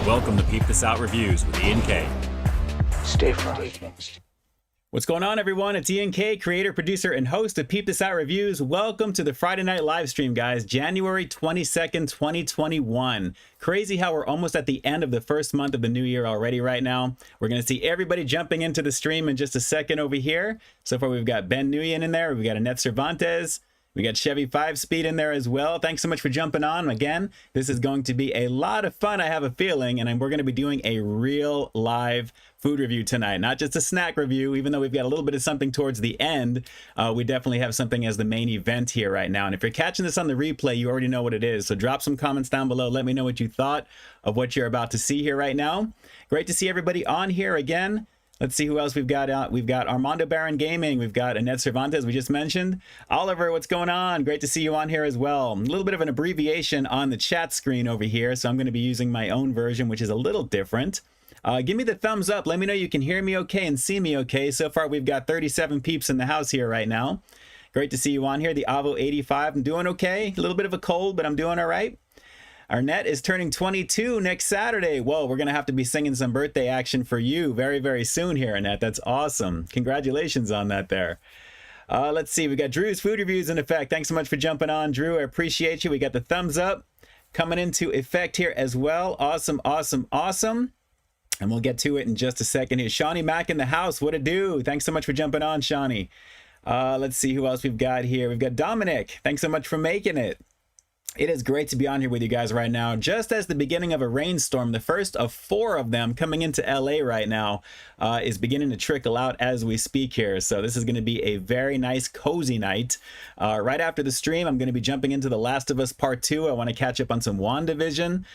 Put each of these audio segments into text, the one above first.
Welcome to Peep This Out Reviews with Ian K. Stay frosty. What's going on, everyone? It's Ian K, creator, producer, and host of Peep This Out Reviews. Welcome to the Friday night live stream, guys. January 22nd, 2021. Crazy how we're almost at the end of the first month of the new year already right now. We're going to see everybody jumping into the stream in just a second over here. So far, we've got Ben Nguyen in there. We've got Annette Cervantes. We got Chevy 5-Speed in there as well. Thanks so much for jumping on. Again, this is going to be a lot of fun, I have a feeling, and we're going to be doing a real live food review tonight. Not just a snack review, even though we've got a little bit of something towards the end. We definitely have something as the main event here right now. And if you're catching this on the replay, you already know what it is. So drop some comments down below. Let me know what you thought of what you're about to see here right now. Great to see everybody on here again. Let's see who else we've got out. We've got Armando Baron Gaming. We've got Annette Cervantes, we just mentioned. Oliver, what's going on? Great to see you on here as well. A little bit of an abbreviation on the chat screen over here, so I'm going to be using my own version, which is a little different. Give me the thumbs up. Let me know you can hear me okay and see me okay. So far, we've got 37 peeps in the house here right now. Great to see you on here. The Avo 85, I'm doing okay. A little bit of a cold, but I'm doing all right. Arnett is turning 22 next Saturday. Whoa, we're going to have to be singing some birthday action for you very, very soon here, Arnett. That's awesome. Congratulations on that there. Let's see. We got Drew's Food Reviews in effect. Thanks so much for jumping on, Drew. I appreciate you. We got the thumbs up coming into effect here as well. Awesome, awesome, awesome. And we'll get to it in just a second here. Shawnee Mack in the house. What it do? Thanks so much for jumping on, Shawnee. Let's see who else we've got here. We've got Dominic. Thanks so much for making it. It is great to be on here with you guys right now. Just as the beginning of a rainstorm, the first of 4 of them coming into LA right now is beginning to trickle out as we speak here. So this is going to be a very nice, cozy night. Right after the stream, I'm going to be jumping into The Last of Us Part 2. I want to catch up on some WandaVision.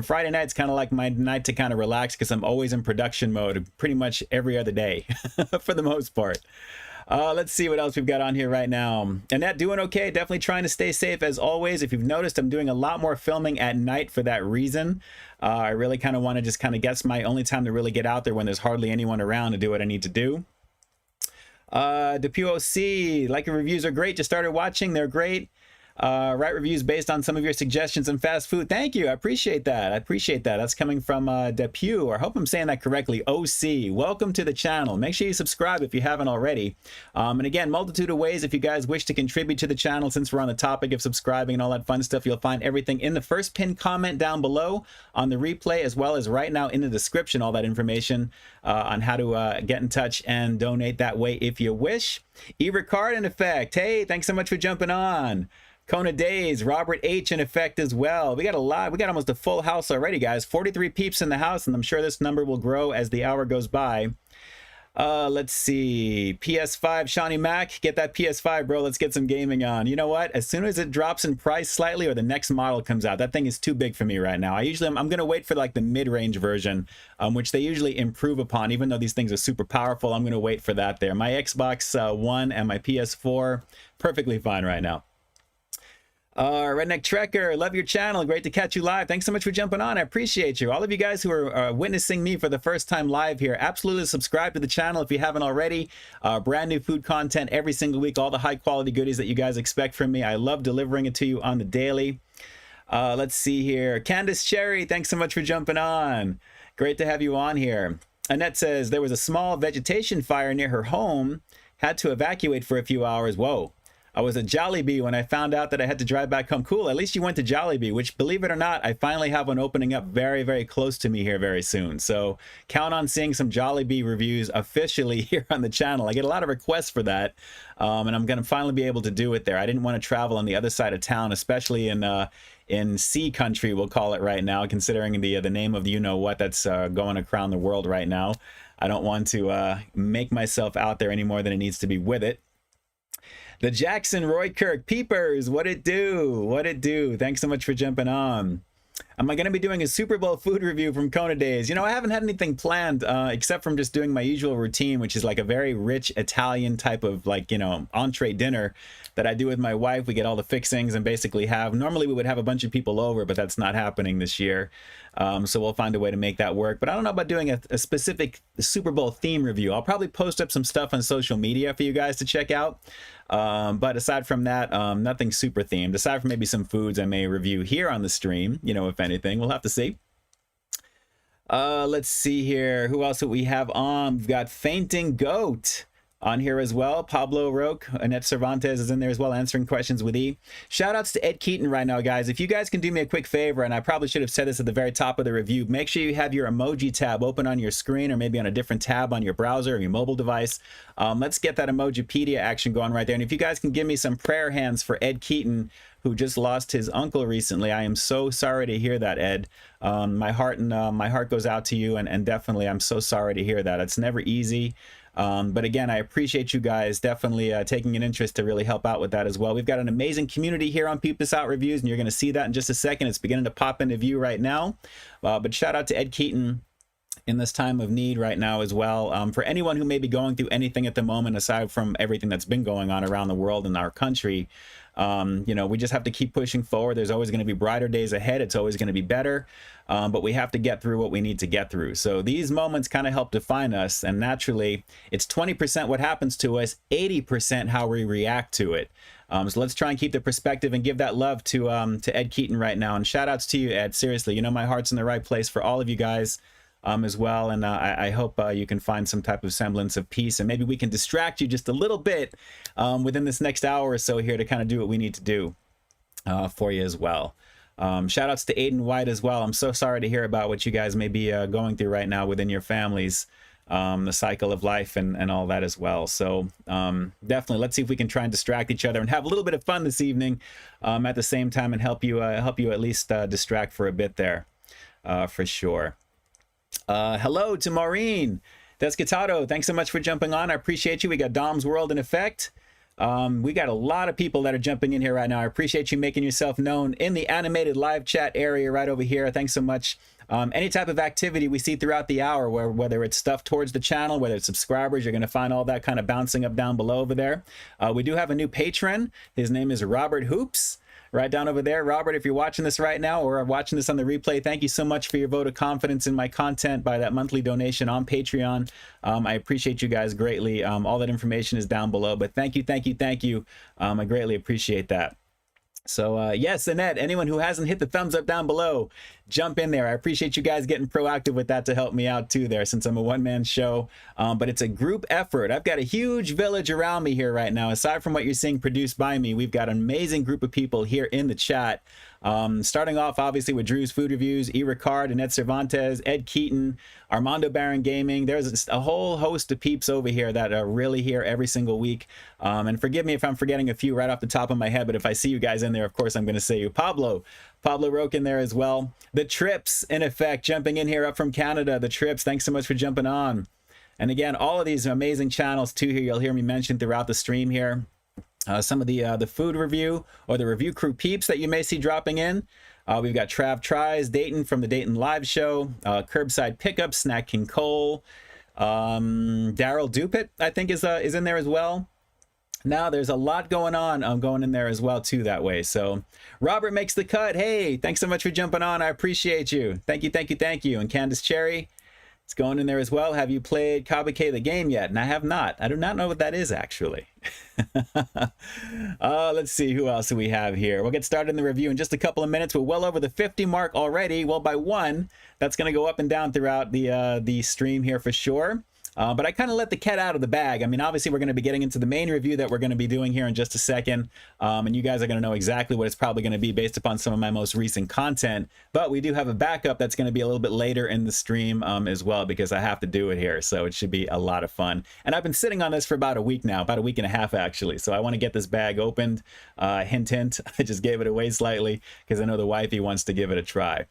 Friday night's kind of like my night to kind of relax because I'm always in production mode pretty much every other day for the most part. Let's see what else we've got on here right now. Annette, doing okay. Definitely trying to stay safe as always. If you've noticed, I'm doing a lot more filming at night for that reason. I really kind of want to just kind of guess my only time to really get out there when there's hardly anyone around to do what I need to do. DePuoC, like your reviews are great. Just started watching. They're great. Write reviews based on some of your suggestions in fast food. Thank you. I appreciate that. I appreciate that. That's coming from Depew, or I hope I'm saying that correctly. OC. Welcome to the channel. Make sure you subscribe if you haven't already. And again, multitude of ways if you guys wish to contribute to the channel. Since we're on the topic of subscribing and all that fun stuff, you'll find everything in the first pinned comment down below on the replay, as well as right now in the description, all that information on how to get in touch and donate that way if you wish. E-Ricard in effect. Hey, thanks so much for jumping on. Kona Days, Robert H in effect as well. We got a lot. We got almost a full house already, guys. 43 peeps in the house, and I'm sure this number will grow as the hour goes by. Let's see. PS5, Shawnee Mac, get that PS5, bro. Let's get some gaming on. You know what? As soon as it drops in price slightly or the next model comes out, that thing is too big for me right now. I'm going to wait for like the mid-range version, which they usually improve upon. Even though these things are super powerful, I'm going to wait for that there. My Xbox One and my PS4, perfectly fine right now. Redneck Trekker, love your channel. Great to catch you live. Thanks so much for jumping on. I appreciate you. All of you guys who are witnessing me for the first time live here, absolutely subscribe to the channel if you haven't already. Brand new food content every single week. All the high quality goodies that you guys expect from me. I love delivering it to you on the daily. Let's see here. Candace Cherry, thanks so much for jumping on. Great to have you on here. Annette says there was a small vegetation fire near her home. Had to evacuate for a few hours. Whoa. I was at Jollibee when I found out that I had to drive back home. Cool, at least you went to Jollibee, which, believe it or not, I finally have one opening up very, very close to me here very soon. So count on seeing some Jollibee reviews officially here on the channel. I get a lot of requests for that, and I'm going to finally be able to do it there. I didn't want to travel on the other side of town, especially in sea country, we'll call it right now, considering the name of the you-know-what that's going around the world right now. I don't want to make myself out there any more than it needs to be with it. The Jackson Roy Kirk Peepers, what it do? What it do? Thanks so much for jumping on. Am I going to be doing a Super Bowl food review from Kona Days? You know, I haven't had anything planned except from just doing my usual routine, which is like a very rich Italian type of like, you know, entree dinner that I do with my wife. We get all the fixings and basically have, normally we would have a bunch of people over, but that's not happening this year. So we'll find a way to make that work. But I don't know about doing a specific Super Bowl theme review. I'll probably post up some stuff on social media for you guys to check out. But aside from that, nothing super themed. Aside from maybe some foods I may review here on the stream, you know, if anything, we'll have to see. Let's see here. Who else do we have on? We've got Fainting Goat on here as well. Pablo Roque, Annette Cervantes is in there as well, answering questions with E. Shout outs to Ed Keaton right now, guys. If you guys can do me a quick favor, and I probably should have said this at the very top of the review, make sure you have your emoji tab open on your screen, or maybe on a different tab on your browser or your mobile device. Let's get that Emojipedia action going right there. And if you guys can give me some prayer hands for Ed Keaton, who just lost his uncle recently. I am so sorry to hear that, Ed. My heart goes out to you, and definitely I'm so sorry to hear that. It's never easy. But again, I appreciate you guys definitely taking an interest to really help out with that as well. We've got an amazing community here on Peep This Out Reviews, and you're going to see that in just a second. It's beginning to pop into view right now. But shout out to Ed Keaton in this time of need right now as well. For anyone who may be going through anything at the moment, aside from everything that's been going on around the world and our country, you know, we just have to keep pushing forward. There's always going to be brighter days ahead. It's always going to be better, but we have to get through what we need to get through. So these moments kind of help define us, and naturally it's 20% what happens to us, 80% how we react to it. So let's try and keep the perspective and give that love to Ed Keaton right now. And shout outs to you, Ed. Seriously, you know, my heart's in the right place for all of you guys as well, and I hope you can find some type of semblance of peace, and maybe we can distract you just a little bit within this next hour or so here to kind of do what we need to do for you as well. Shout outs to Aiden White as well. I'm so sorry to hear about what you guys may be going through right now within your families, the cycle of life and all that as well. So definitely let's see if we can try and distract each other and have a little bit of fun this evening at the same time, and help you at least distract for a bit there for sure. Hello to Maureen Descatado. Thanks so much for jumping on. I appreciate you. We got Dom's World in effect. We got a lot of people that are jumping in here right now. I appreciate you making yourself known in the animated live chat area right over here. Thanks so much. Any type of activity we see throughout the hour, whether it's stuff towards the channel, whether it's subscribers, you're going to find all that kind of bouncing up down below over there. We do have a new patron. His name is Robert Hoops. Right down over there. Robert, if you're watching this right now or watching this on the replay, thank you so much for your vote of confidence in my content by that monthly donation on Patreon. I appreciate you guys greatly. All that information is down below, but thank you. I greatly appreciate that. So yes, Annette, anyone who hasn't hit the thumbs up down below, jump in there. I appreciate you guys getting proactive with that to help me out too there, since I'm a one-man show, but it's a group effort. I've got a huge village around me here right now. Aside from what you're seeing produced by me, we've got an amazing group of people here in the chat. Starting off obviously with Drew's Food Reviews, E. Ricard, Annette Cervantes, Ed Keaton, Armando Baron Gaming. There's a whole host of peeps over here that are really here every single week. And forgive me if I'm forgetting a few right off the top of my head, but if I see you guys in there, of course I'm going to say you. Pablo Roque in there as well. The Trips, in effect, jumping in here up from Canada. The Trips, thanks so much for jumping on. And again, all of these amazing channels too here, you'll hear me mention throughout the stream here. Some of the food review or the review crew peeps that you may see dropping in. We've got Trav Tries, Dayton from the Dayton Live Show, Curbside Pickup, Snack King Cole, Daryl Dupit, I think is in there as well. Now there's a lot going on going in there as well too that way. So Robert makes the cut. Hey, thanks so much for jumping on. I appreciate you. Thank you. And Candace Cherry, it's going in there as well. Have you played Kabake the game yet? And I have not. I do not know what that is actually. Let's see who else do we have here. We'll get started in the review in just a couple of minutes. We're well over the 50 mark already. Well, by one, that's going to go up and down throughout the stream here for sure. But I kind of let the cat out of the bag. I mean, obviously, we're going to be getting into the main review that we're going to be doing here in just a second. And you guys are going to know exactly what it's probably going to be based upon some of my most recent content. But we do have a backup that's going to be a little bit later in the stream as well, because I have to do it here. So it should be a lot of fun. And I've been sitting on this for about a week now, about a week and a half, actually. So I want to get this bag opened. Hint, hint. I just gave it away slightly because I know the wifey wants to give it a try.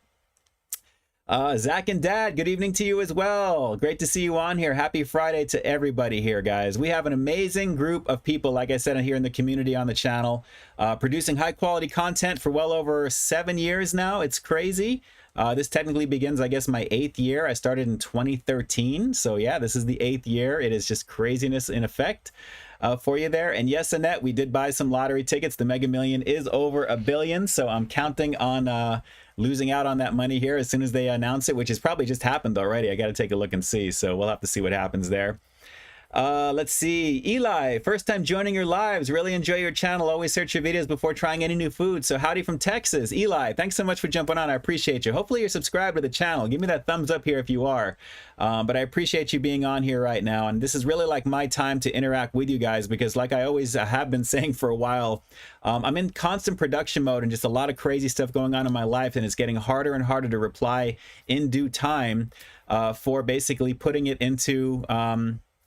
Zach and Dad, good evening to you as well. Great to see you on here. Happy Friday to everybody here, guys. We have an amazing group of people, like I said, here in the community on the channel, producing high quality content for well over 7 years now. It's crazy. This technically begins, I guess, my 8th year. I started in 2013. So yeah, this is the 8th year. It is just craziness in effect. For you there. And yes, Annette, we did buy some lottery tickets. The Mega Million is over $1 billion, so I'm counting on losing out on that money here as soon as they announce it, which has probably just happened already. I got to take a look and see, so we'll have to see what happens there. Let's see. Eli, first time joining your lives. Really enjoy your channel. Always search your videos before trying any new food. So howdy from Texas. Eli, thanks so much for jumping on. I appreciate you. Hopefully you're subscribed to the channel. Give me that thumbs up here if you are. But I appreciate you being on here right now. And this is really like my time to interact with you guys because like I always have been saying for a while, I'm in constant production mode and just a lot of crazy stuff going on in my life. And it's getting harder and harder to reply in due time for basically putting it into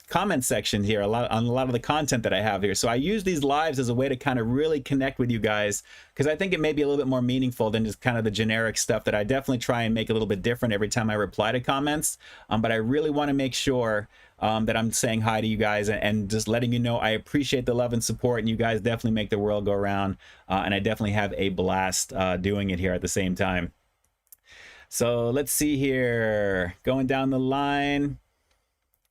comment section here on a lot of the content that I have here. So I use these lives as a way to kind of really connect with you guys because I think it may be a little bit more meaningful than just kind of the generic stuff that I definitely try and make a little bit different every time I reply to comments. But I really want to make sure that I'm saying hi to you guys and just letting you know I appreciate the love and support, and you guys definitely make the world go around, and I definitely have a blast doing it here at the same time. So let's see here, going down the line.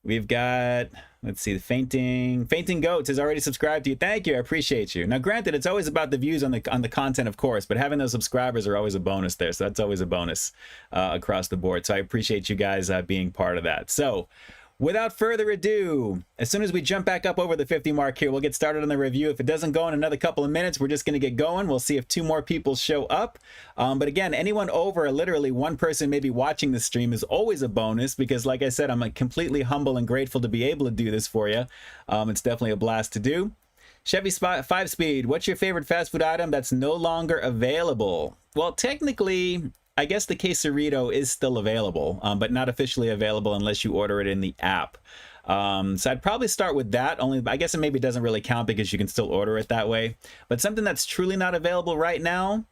We've got, let's see, the Fainting Goats has already subscribed to you. Thank you, I appreciate you. Now, granted, it's always about the views on the content, of course, but having those subscribers are always a bonus there. So that's always a bonus across the board. So I appreciate you guys being part of that. So without further ado, as soon as we jump back up over the 50 mark here, we'll get started on the review. If it doesn't go in another couple of minutes, we're just going to get going. We'll see if 2 more people show up. But again, anyone over literally 1 person maybe watching the stream is always a bonus because like I said, I'm completely humble and grateful to be able to do this for you. It's definitely a blast to do. Chevy 5-Speed, what's your favorite fast food item that's no longer available? Well, technically, I guess the quesarito is still available, but not officially available unless you order it in the app. So I'd probably start with that, only I guess it maybe doesn't really count because you can still order it that way. But something that's truly not available right now,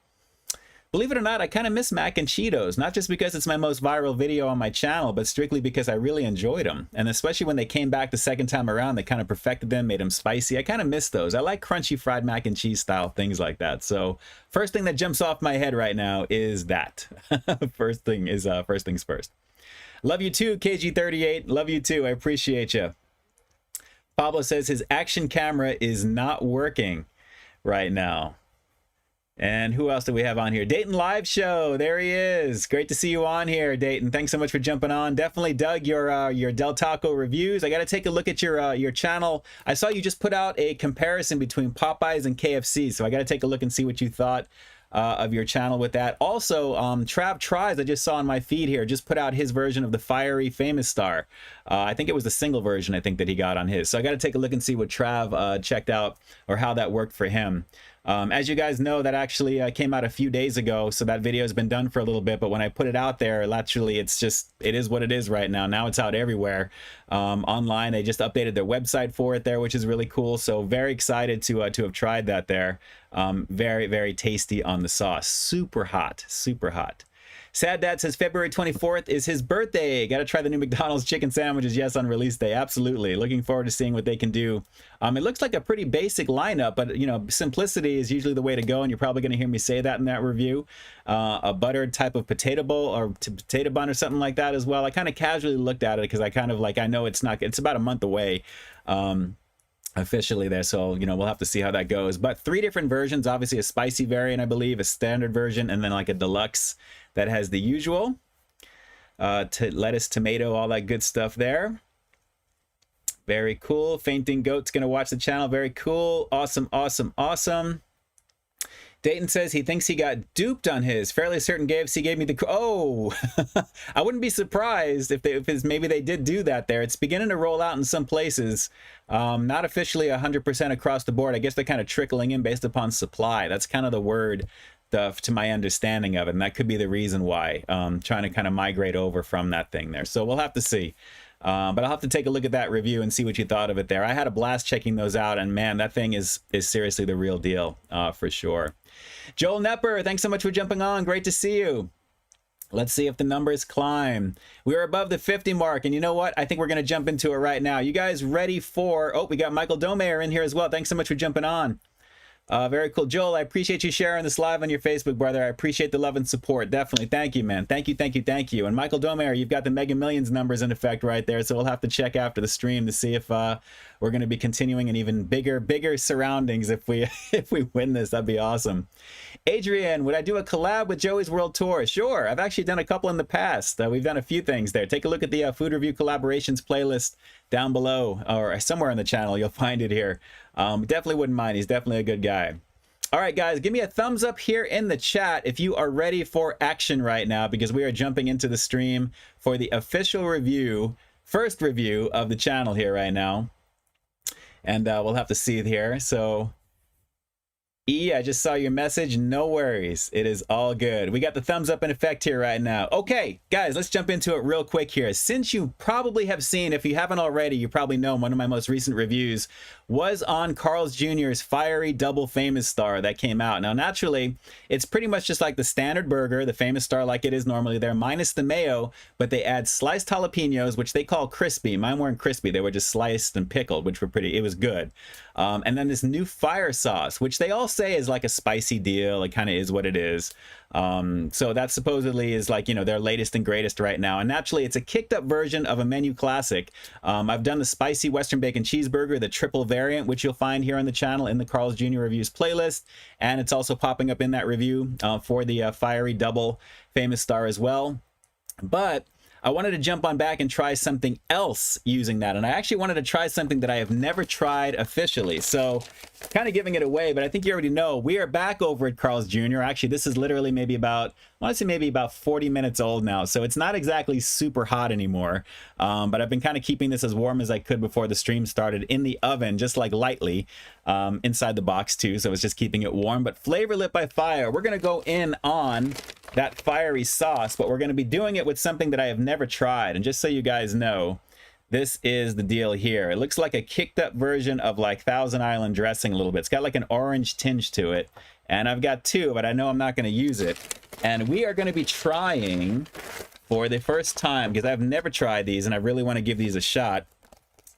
believe it or not, I kind of miss mac and Cheetos, not just because it's my most viral video on my channel, but strictly because I really enjoyed them. And especially when they came back the second time around, they kind of perfected them, made them spicy. I kind of miss those. I like crunchy fried mac and cheese style things like that. So first thing that jumps off my head right now is that. First things first. Love you too, KG38. Love you too. I appreciate you. Pablo says his action camera is not working right now. And who else do we have on here? Dayton Live Show. There he is. Great to see you on here, Dayton. Thanks so much for jumping on. Definitely dug your Del Taco reviews. I got to take a look at your channel. I saw you just put out a comparison between Popeyes and KFC, so I got to take a look and see what you thought of your channel with that. Also, Trav Tries, I just saw on my feed here, just put out his version of the Fiery Famous Star. I think it was the single version I think that he got on his. So I got to take a look and see what Trav checked out or how that worked for him. As you guys know, that actually came out a few days ago, so that video has been done for a little bit, but when I put it out there, naturally, it is what it is right now. Now it's out everywhere online. They just updated their website for it there, which is really cool. So very excited to have tried that there. Very, very tasty on the sauce. Super hot, super hot. Sad Dad says February 24th is his birthday. Got to try the new McDonald's chicken sandwiches. Yes, on release day. Absolutely. Looking forward to seeing what they can do. It looks like a pretty basic lineup, but you know, simplicity is usually the way to go, and you're probably going to hear me say that in that review. A buttered type of potato bowl or potato bun or something like that as well. I kind of casually looked at it because I know it's about a month away. Officially there, so you know, we'll have to see how that goes. But 3 different versions, obviously a spicy variant, I believe, a standard version, and then like a deluxe that has the usual lettuce, tomato, all that good stuff there. Very cool. Fainting Goat's gonna watch the channel. Very cool. Awesome, awesome, awesome. Dayton says he thinks he got duped on his. Fairly certain KFC gave me the... Oh! I wouldn't be surprised if maybe they did do that there. It's beginning to roll out in some places. Not officially 100% across the board. I guess they're kind of trickling in based upon supply. That's kind of the word to my understanding of it. And that could be the reason why. Trying to kind of migrate over from that thing there. So we'll have to see. But I'll have to take a look at that review and see what you thought of it there. I had a blast checking those out, and man, that thing is seriously the real deal for sure. Joel Nepper, thanks so much for jumping on. Great to see you. Let's see if the numbers climb. We're above the 50 mark, and you know what? I think we're going to jump into it right now. You guys ready for... Oh, we got Michael Domayer in here as well. Thanks so much for jumping on. Very cool. Joel, I appreciate you sharing this live on your Facebook, brother. I appreciate the love and support. Definitely. Thank you, man. Thank you, thank you, thank you. And Michael Domer, you've got the Mega Millions numbers in effect right there. So we'll have to check after the stream to see if we're going to be continuing in even bigger surroundings if we if we win this. That'd be awesome. Adrian, would I do a collab with Joey's World Tour? Sure. I've actually done a couple in the past. We've done a few things there. Take a look at the Food Review Collaborations playlist down below or somewhere on the channel. You'll find it here. Definitely wouldn't mind. He's definitely a good guy. All right, guys, give me a thumbs up here in the chat if you are ready for action right now, because we are jumping into the stream for the official review, first review of the channel here right now. And we'll have to see it here. So E, I just saw your message. No worries. It is all good. We got the thumbs up in effect here right now. Okay, guys, let's jump into it real quick here. Since you probably have seen, if you haven't already, you probably know one of my most recent reviews was on Carl's Jr.'s Fiery Double Famous Star that came out. Now, naturally, it's pretty much just like the standard burger, the Famous Star like it is normally there, minus the mayo, but they add sliced jalapenos, which they call crispy. Mine weren't crispy. They were just sliced and pickled, which were pretty, it was good. And then this new fire sauce, which they all say is like a spicy deal. It kind of is what it is. So that supposedly is like, you know, their latest and greatest right now. And naturally, it's a kicked up version of a menu classic. I've done the spicy Western bacon cheeseburger, the triple variant, which you'll find here on the channel in the Carl's Jr. Reviews playlist. And it's also popping up in that review for the Fiery Double Famous Star as well. But I wanted to jump on back and try something else using that. And I actually wanted to try something that I have never tried officially. So kind of giving it away, but I think you already know. We are back over at Carl's Jr. Actually, this is literally maybe about, I want to say maybe about 40 minutes old now. So it's not exactly super hot anymore. But I've been kind of keeping this as warm as I could before the stream started in the oven, just like lightly inside the box too. So it's just keeping it warm. But Flavor Lit by Fire, we're going to go in on that fiery sauce, but we're going to be doing it with something that I have never tried. And just so you guys know, this is the deal here. It looks like a kicked up version of like Thousand Island dressing a little bit. It's got like an orange tinge to it. And I've got two, but I know I'm not going to use it. And we are going to be trying for the first time, because I've never tried these and I really want to give these a shot.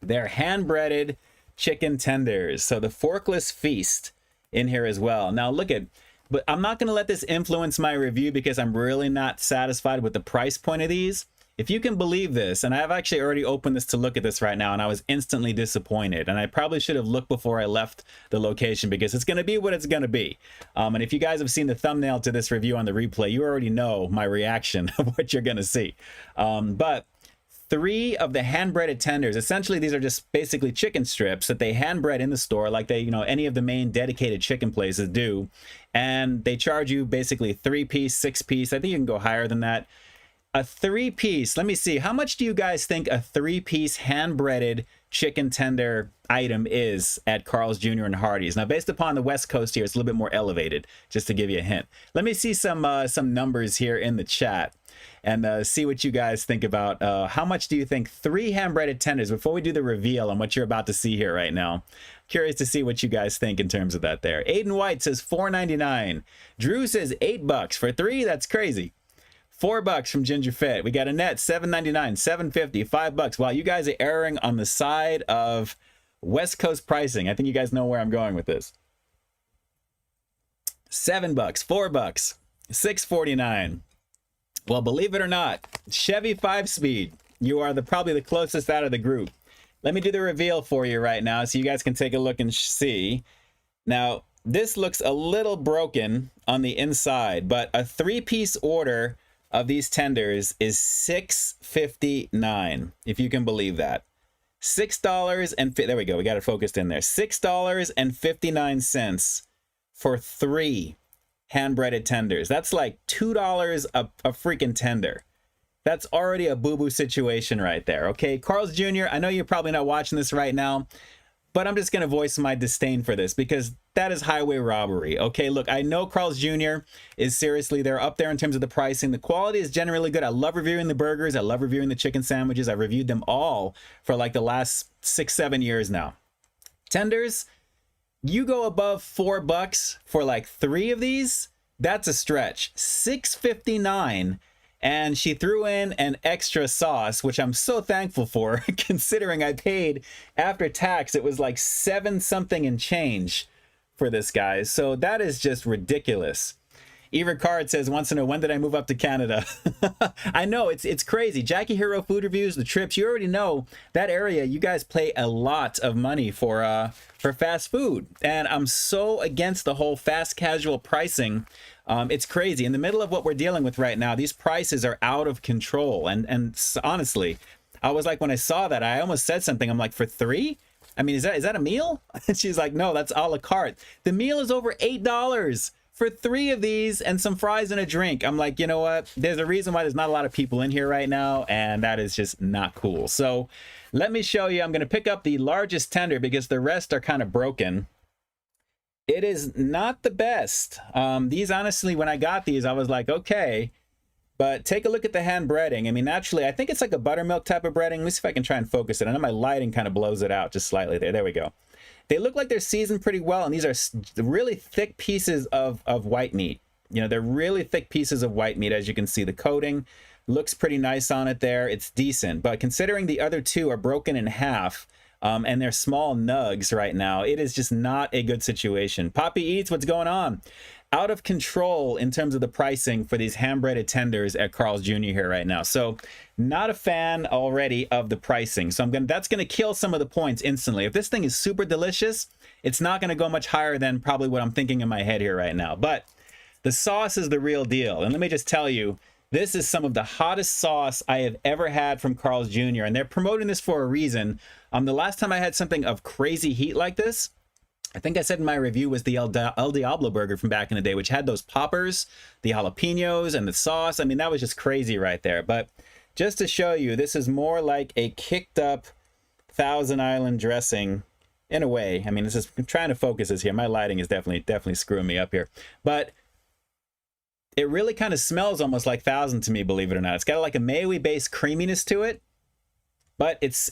They're hand-breaded chicken tenders. So the Forkless Feast in here as well. Now look at, but I'm not going to let this influence my review because I'm really not satisfied with the price point of these. If you can believe this, and I've actually already opened this to look at this right now, and I was instantly disappointed. And I probably should have looked before I left the location because it's going to be what it's going to be. And if you guys have seen the thumbnail to this review on the replay, you already know my reaction of what you're going to see. But 3 of the hand-breaded tenders, essentially these are just basically chicken strips that they hand-bread in the store like they, you know, any of the main dedicated chicken places do. And they charge you basically 3-piece, 6-piece. I think you can go higher than that. A 3-piece, let me see, how much do you guys think a 3-piece hand-breaded chicken tender item is at Carl's Jr. and Hardee's? Now, based upon the West Coast here, it's a little bit more elevated, just to give you a hint. Let me see some numbers here in the chat and see what you guys think about how much do you think 3 hand-breaded tenders, before we do the reveal on what you're about to see here right now. Curious to see what you guys think in terms of that there. Aiden White says $4.99. Drew says $8 for 3. That's crazy. $4 from Ginger Fit. We got Annette, $7.99, $7.50, $5. Wow, you guys are erring on the side of West Coast pricing. I think you guys know where I'm going with this. $7, $4, $6.49. Well, believe it or not, Chevy 5-speed, you are probably the closest out of the group. Let me do the reveal for you right now so you guys can take a look and see. Now, this looks a little broken on the inside, but a 3-piece order of these tenders is $6.59, if you can believe that. $6 and there we go. We got it focused in there. $6.59 for 3 hand-breaded tenders. That's like $2 a freaking tender. That's already a boo-boo situation right there. Okay, Carl's Jr., I know you're probably not watching this right now, but I'm just going to voice my disdain for this because that is highway robbery. Okay, look, I know Carl's Jr. is seriously, they're up there in terms of the pricing. The quality is generally good. I love reviewing the burgers. I love reviewing the chicken sandwiches. I've reviewed them all for like the last 6-7 years now. Tenders, you go above $4 for like 3 of these, that's a stretch. $6.59. And she threw in an extra sauce, which I'm so thankful for, considering I paid after tax, it was like 7 something and change for this, guys. So that is just ridiculous. Eva Card says, wants to know, when did I move up to Canada? I know, it's crazy. Jackie Hero Food Reviews, the trips, you already know that area. You guys pay a lot of money for fast food. And I'm so against the whole fast casual pricing. It's crazy. In the middle of what we're dealing with right now, these prices are out of control. And honestly, I was like, when I saw that, I almost said something. I'm like, for $3? I mean, is that a meal? And she's like, no, that's a la carte. The meal is over $8 for 3 of these and some fries and a drink. I'm like, you know what? There's a reason why there's not a lot of people in here right now, and that is just not cool. So let me show you. I'm going to pick up the largest tender because the rest are kind of broken. It is not the best. These, honestly, when I got these, I was like, okay. But take a look at the hand breading. I mean, naturally, I think it's like a buttermilk type of breading. Let me see if I can try and focus it. I know my lighting kind of blows it out just slightly there. There we go. They look like they're seasoned pretty well, and these are really thick pieces of white meat. You know, they're really thick pieces of white meat. As you can see, the coating looks pretty nice on it there. It's decent, but considering the other 2 are broken in half, and they're small nugs right now, it is just not a good situation. Poppy Eats, what's going on? Out of control in terms of the pricing for these hand-breaded tenders at Carl's Jr. here right now. So not a fan already of the pricing. So that's gonna kill some of the points instantly. If this thing is super delicious, it's not gonna go much higher than probably what I'm thinking in my head here right now. But the sauce is the real deal. And let me just tell you, this is some of the hottest sauce I have ever had from Carl's Jr. And they're promoting this for a reason. The last time I had something of crazy heat like this, I think I said in my review, was the El Diablo burger from back in the day, which had those poppers, the jalapenos, and the sauce. I mean, that was just crazy right there. But just to show you, this is more like a kicked up Thousand Island dressing in a way. I mean, I'm trying to focus this here. My lighting is definitely screwing me up here. But it really kind of smells almost like Thousand to me, believe it or not. It's got like a mayo-based creaminess to it. But it's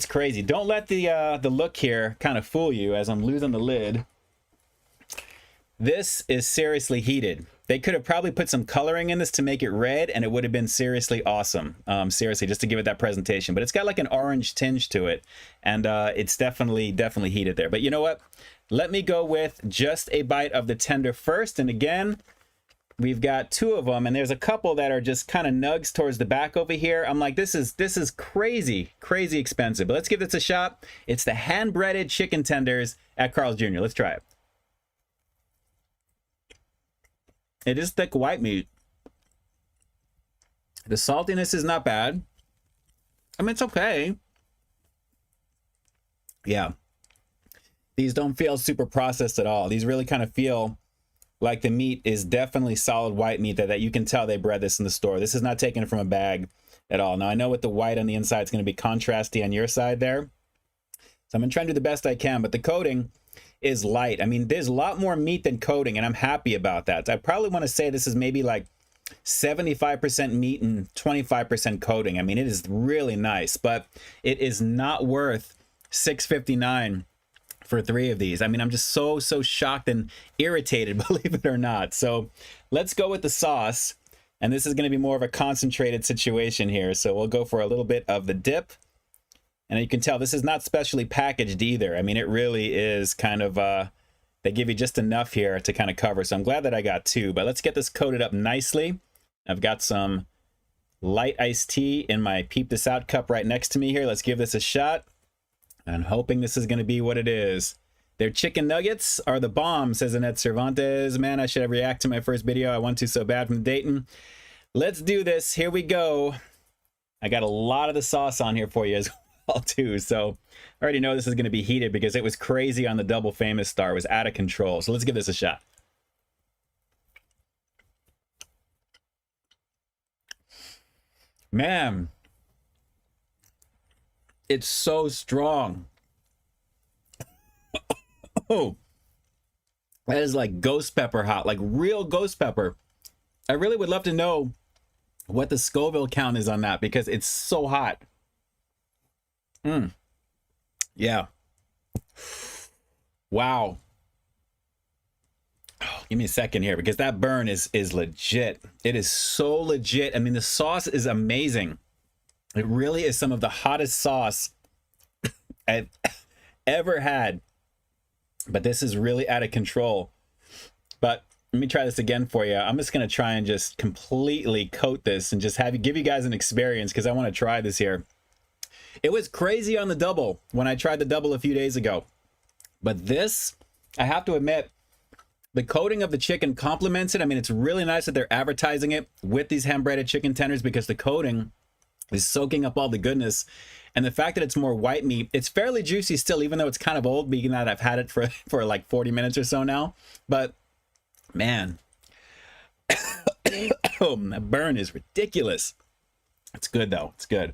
crazy. Don't let the look here kind of fool you as I'm losing the lid. This is seriously heated. They could have probably put some coloring in this to make it red, and it would have been seriously awesome. Seriously, just to give it that presentation. But it's got like an orange tinge to it, and it's definitely heated there. But you know what? Let me go with just a bite of the tender first. And again, we've got 2 of them, and there's a couple that are just kind of nugs towards the back over here. I'm like, this is crazy expensive. But let's give this a shot. It's the hand-breaded chicken tenders at Carl's Jr. Let's try it. It is thick white meat. The saltiness is not bad. I mean, it's okay. Yeah. These don't feel super processed at all. These really kind of feel like the meat is definitely solid white meat that you can tell they bred this in the store. This is not taken from a bag at all. Now, I know with the white on the inside, it's going to be contrasty on your side there. So I'm going to try and do the best I can, but the coating is light. I mean, there's a lot more meat than coating, and I'm happy about that. I probably want to say this is maybe like 75% meat and 25% coating. I mean, it is really nice, but it is not worth $6.59 for 3 of these. I mean, I'm just so shocked and irritated, believe it or not. So let's go with the sauce. And this is going to be more of a concentrated situation here. So we'll go for a little bit of the dip. And you can tell this is not specially packaged either. I mean, it really is kind of, they give you just enough here to kind of cover. So I'm glad that I got 2, but let's get this coated up nicely. I've got some light iced tea in my Peep This Out cup right next to me here. Let's give this a shot. I'm hoping this is going to be what it is. Their chicken nuggets are the bomb, says Annette Cervantes. Man, I should have reacted to my first video. I want to so bad from Dayton. Let's do this. Here we go. I got a lot of the sauce on here for you as well, too. So I already know this is going to be heated because it was crazy on the Double Famous Star. It was out of control. So let's give this a shot. Man, it's so strong. Oh, that is like ghost pepper hot, like real ghost pepper. I really would love to know what the Scoville count is on that because it's so hot. Yeah. Wow. Oh, give me a second here because that burn is legit. It is so legit. I mean, the sauce is amazing. It really is some of the hottest sauce I've ever had but this is really out of control. But let me try this again for you. I'm just going to try and just completely coat this and just give you guys an experience, because I want to try this here. It was crazy on the double when I tried the double a few days ago. But this, I have to admit, the coating of the chicken complements it. I mean, it's really nice that they're advertising it with these hand-breaded chicken tenders, because the coating is soaking up all the goodness. And the fact that it's more white meat, it's fairly juicy still, even though it's kind of old, being that I've had it for like 40 minutes or so now. But man, oh, that burn is ridiculous. It's good though. It's good.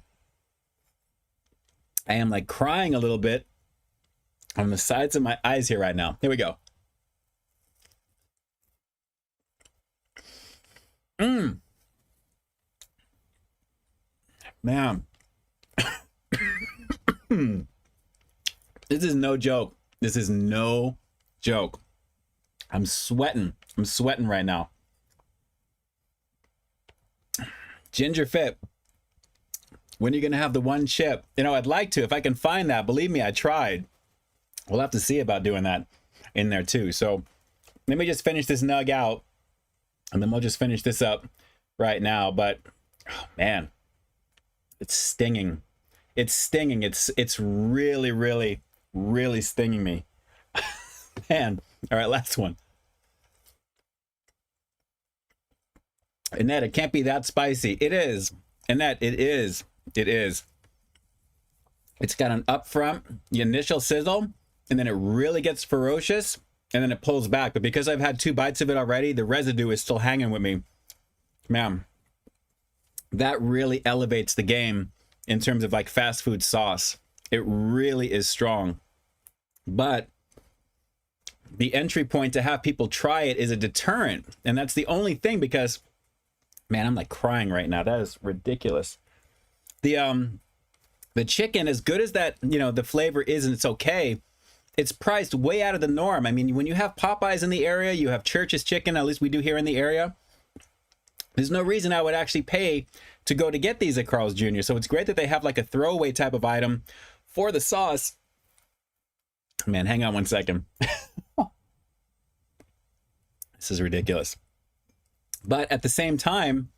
I am like crying a little bit on the sides of my eyes here right now. Here we go. Man. This is no joke. This is no joke. I'm sweating. I'm sweating right now. Ginger Fit. When are you going to have the one chip? You know, I'd like to, if I can find that. Believe me, I tried. We'll have to see about doing that in there too. So let me just finish this nug out, and then we'll just finish this up right now. But oh, man, it's stinging. It's stinging. It's really, really, really stinging me. Man. All right, last one. Annette, it can't be that spicy. It is. Annette, it is. It is. It's got an upfront, the initial sizzle, and then it really gets ferocious, and then it pulls back. But because I've had 2 bites of it already, the residue is still hanging with me. Man, that really elevates the game in terms of like fast food sauce. It really is strong. But the entry point to have people try it is a deterrent. And that's the only thing, because, man, I'm like crying right now. That is ridiculous. The chicken, as good as that, you know, the flavor is, and it's okay, it's priced way out of the norm. I mean, when you have Popeyes in the area, you have Church's Chicken, at least we do here in the area, there's no reason I would actually pay to go to get these at Carl's Jr. So it's great that they have like a throwaway type of item for the sauce. Man, hang on one second. This is ridiculous. But at the same time,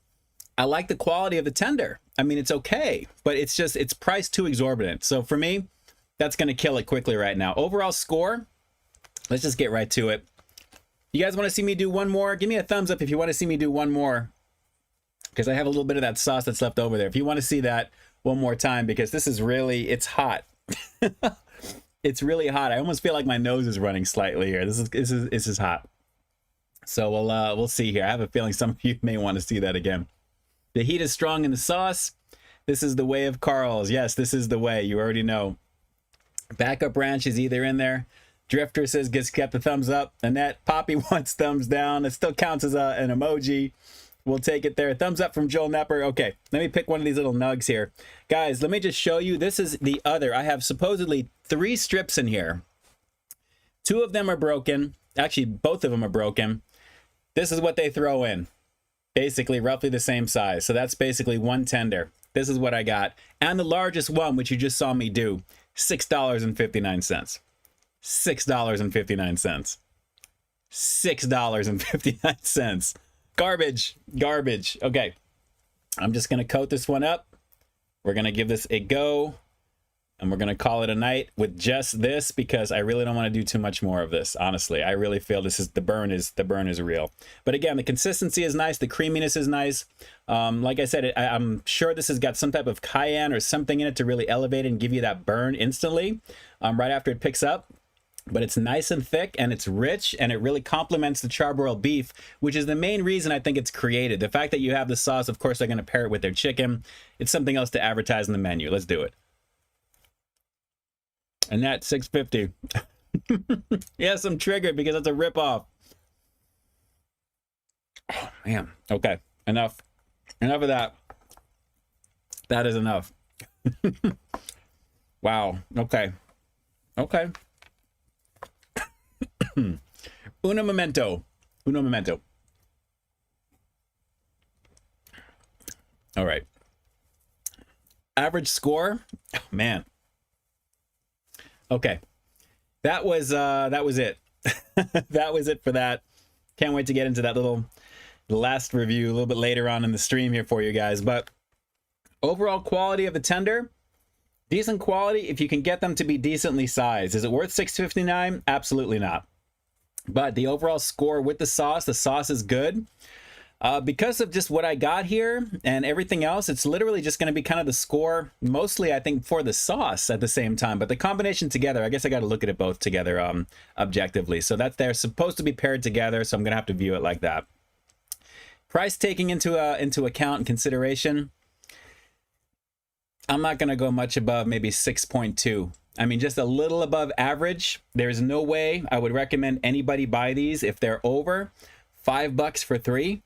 I like the quality of the tender. I mean, it's okay, but it's just, it's priced too exorbitant. So for me, that's going to kill it quickly right now. Overall score, let's just get right to it. You guys want to see me do one more? Give me a thumbs up if you want to see me do one more, because I have a little bit of that sauce that's left over there. If you want to see that one more time, because this is really, it's hot. It's really hot. I almost feel like my nose is running slightly here. This is hot. So we'll see here. I have a feeling some of you may want to see that again. The heat is strong in the sauce. This is the way of Carl's. Yes, this is the way. You already know. Backup Ranch is either in there. Drifter says gets kept the thumbs up. Annette, Poppy wants thumbs down. It still counts as an emoji. We'll take it there. Thumbs up from Joel Nepper. Okay, let me pick one of these little nugs here. Guys, let me just show you. This is the other. I have supposedly 3 strips in here. 2 of them are broken. Actually, both of them are broken. This is what they throw in. Basically, roughly the same size. So that's basically one tender. This is what I got. And the largest one, which you just saw me do, $6.59. $6.59. $6.59. Garbage. Garbage. Okay. I'm just going to coat this one up. We're going to give this a go. And we're going to call it a night with just this, because I really don't want to do too much more of this. Honestly, I really feel this is the burn is real. But again, the consistency is nice. The creaminess is nice. Like I said, I'm sure this has got some type of cayenne or something in it to really elevate it and give you that burn instantly right after it picks up. But it's nice and thick, and it's rich, and it really complements the charbroiled beef, which is the main reason I think it's created. The fact that you have the sauce, of course, they're going to pair it with their chicken. It's something else to advertise in the menu. Let's do it. And that's $6.50. Yes, I'm triggered because it's a ripoff. Oh, man. Okay. Enough. Enough of that. That is enough. Wow. Okay. Okay. Uno momento. Uno momento. All right. Average score. Oh, man. Okay. that was it. That was it for that. Can't wait to get into that the last review a little bit later on in the stream here for you guys. But overall quality of the tender, decent quality if you can get them to be decently sized. Is it worth $6.59? Absolutely not. But the overall score with the sauce is good. Because of just what I got here and everything else, it's literally just going to be kind of the score, mostly I think for the sauce at the same time. But the combination together, I guess I got to look at it both together objectively. So that they're supposed to be paired together, so I'm going to have to view it like that. Price taking into account and consideration, I'm not going to go much above maybe 6.2. I mean, just a little above average. There's no way I would recommend anybody buy these if they're over $5 for 3.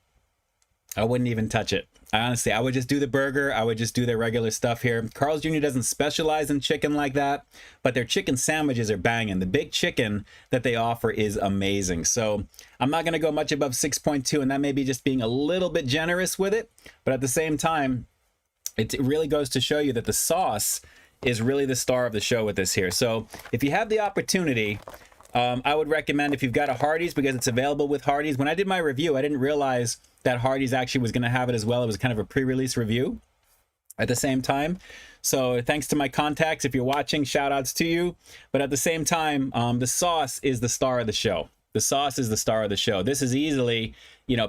I wouldn't even touch it. Honestly, I would just do the burger. I would just do their regular stuff here. Carl's Jr. doesn't specialize in chicken like that, but their chicken sandwiches are banging. The big chicken that they offer is amazing. So I'm not going to go much above 6.2, and that may be just being a little bit generous with it. But at the same time, it really goes to show you that the sauce is really the star of the show with this here. So if you have the opportunity, I would recommend if you've got a Hardee's, because it's available with Hardee's. When I did my review, I didn't realize that Hardee's actually was going to have it as well. It was kind of a pre-release review at the same time. So thanks to my contacts, if you're watching, shout outs to you. But at the same time, the sauce is the star of the show. The sauce is the star of the show. This is easily,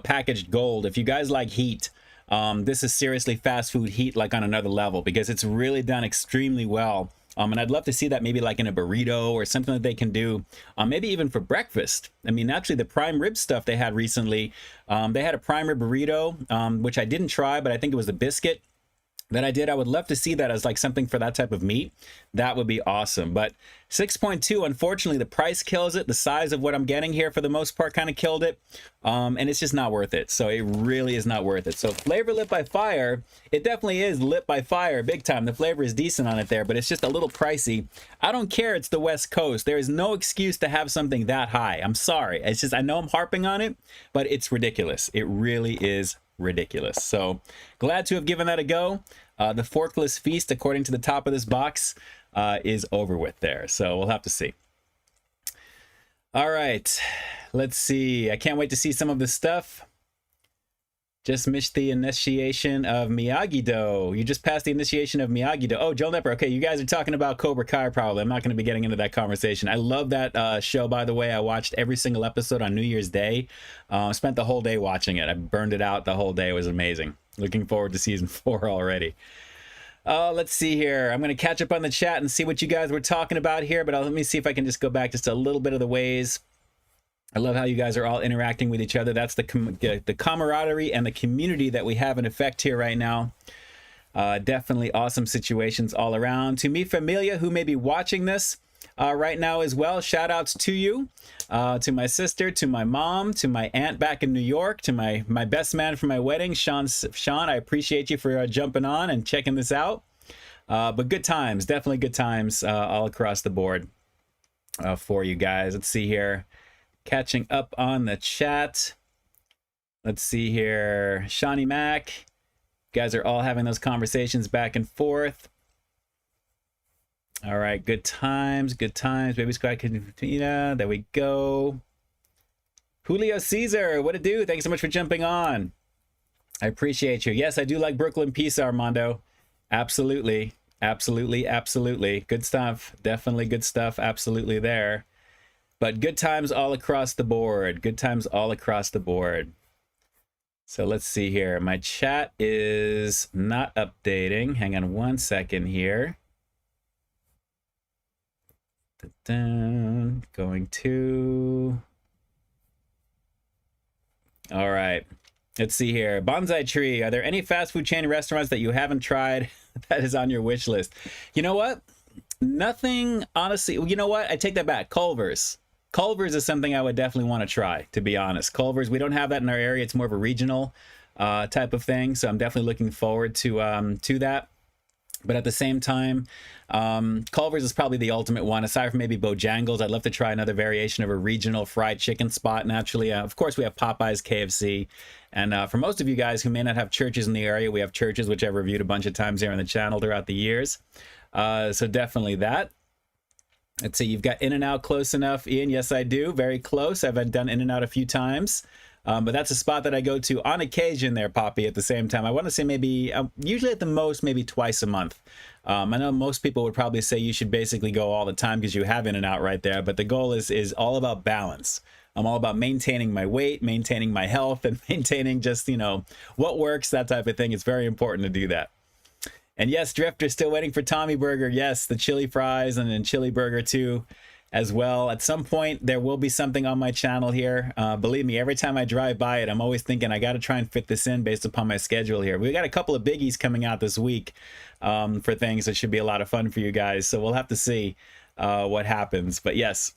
packaged gold. If you guys like heat, this is seriously fast food heat, like on another level, because it's really done extremely well. And I'd love to see that maybe like in a burrito or something that they can do, maybe even for breakfast. I mean, actually the prime rib stuff they had recently, they had a prime rib burrito, which I didn't try, but I think it was a biscuit that I did. I would love to see that as like something for that type of meat. That would be awesome. But 6.2, unfortunately, the price kills it. The size of what I'm getting here for the most part kind of killed it. And it's just not worth it. So it really is not worth it. So flavor lit by fire, it definitely is lit by fire big time. The flavor is decent on it there, but it's just a little pricey. I don't care. It's the West Coast. There is no excuse to have something that high. I'm sorry. It's just, I know I'm harping on it, but it's ridiculous. It really is ridiculous. So glad to have given that a go. The forkless feast, according to the top of this box, is over with there. So we'll have to see. All right, let's see. I can't wait to see some of this stuff. Just missed the initiation of Miyagi-Do. You just passed the initiation of Miyagi-Do. Oh, Joel Nepper. Okay, you guys are talking about Cobra Kai probably. I'm not going to be getting into that conversation. I love that show, by the way. I watched every single episode on New Year's Day. Spent the whole day watching it. I burned it out the whole day. It was amazing. Looking forward to season 4 already. Let's see here. I'm going to catch up on the chat and see what you guys were talking about here, but let me see if I can just go back just a little bit of the ways. I love how you guys are all interacting with each other. That's the camaraderie and the community that we have in effect here right now. Definitely awesome situations all around. To mi familia who may be watching this right now as well, shout outs to you, to my sister, to my mom, to my aunt back in New York, to my best man for my wedding, Sean, I appreciate you for jumping on and checking this out. But good times, definitely good times all across the board for you guys. Let's see here. Catching up on the chat. Let's see here. Shawnee Mac. You guys are all having those conversations back and forth. All right, good times, good times. Baby Squad Cantina. There we go. Julio Caesar, what it do? Thanks so much for jumping on. I appreciate you. Yes, I do like Brooklyn Pizza, Armando. Absolutely, absolutely, absolutely. Good stuff. Definitely good stuff. Absolutely there. But good times all across the board. Good times all across the board. So let's see here. My chat is not updating. Hang on one second here. Going to... All right. Let's see here. Bonsai Tree. Are there any fast food chain restaurants that you haven't tried that is on your wish list? You know what? Nothing, honestly. You know what? I take that back. Culver's. Culver's is something I would definitely want to try, to be honest. Culver's, we don't have that in our area. It's more of a regional type of thing. So I'm definitely looking forward to that. But at the same time, Culver's is probably the ultimate one. Aside from maybe Bojangles, I'd love to try another variation of a regional fried chicken spot naturally. Of course, we have Popeyes, KFC. And for most of you guys who may not have churches in the area, we have churches, which I've reviewed a bunch of times here on the channel throughout the years. So definitely that. Let's see, you've got In-N-Out close enough, Ian. Yes, I do. Very close. I've done In-N-Out a few times. But that's a spot that I go to on occasion there, Poppy, at the same time. I want to say maybe, usually at the most, maybe twice a month. I know most people would probably say you should basically go all the time because you have In-N-Out right there. But the goal is all about balance. I'm all about maintaining my weight, maintaining my health, and maintaining just, what works, that type of thing. It's very important to do that. And yes, Drifter, still waiting for Tommy Burger. Yes, the chili fries and then chili burger too as well. At some point, there will be something on my channel here. Believe me, every time I drive by it, I'm always thinking I got to try and fit this in based upon my schedule here. We got a couple of biggies coming out this week for things that should be a lot of fun for you guys. So we'll have to see what happens. But yes,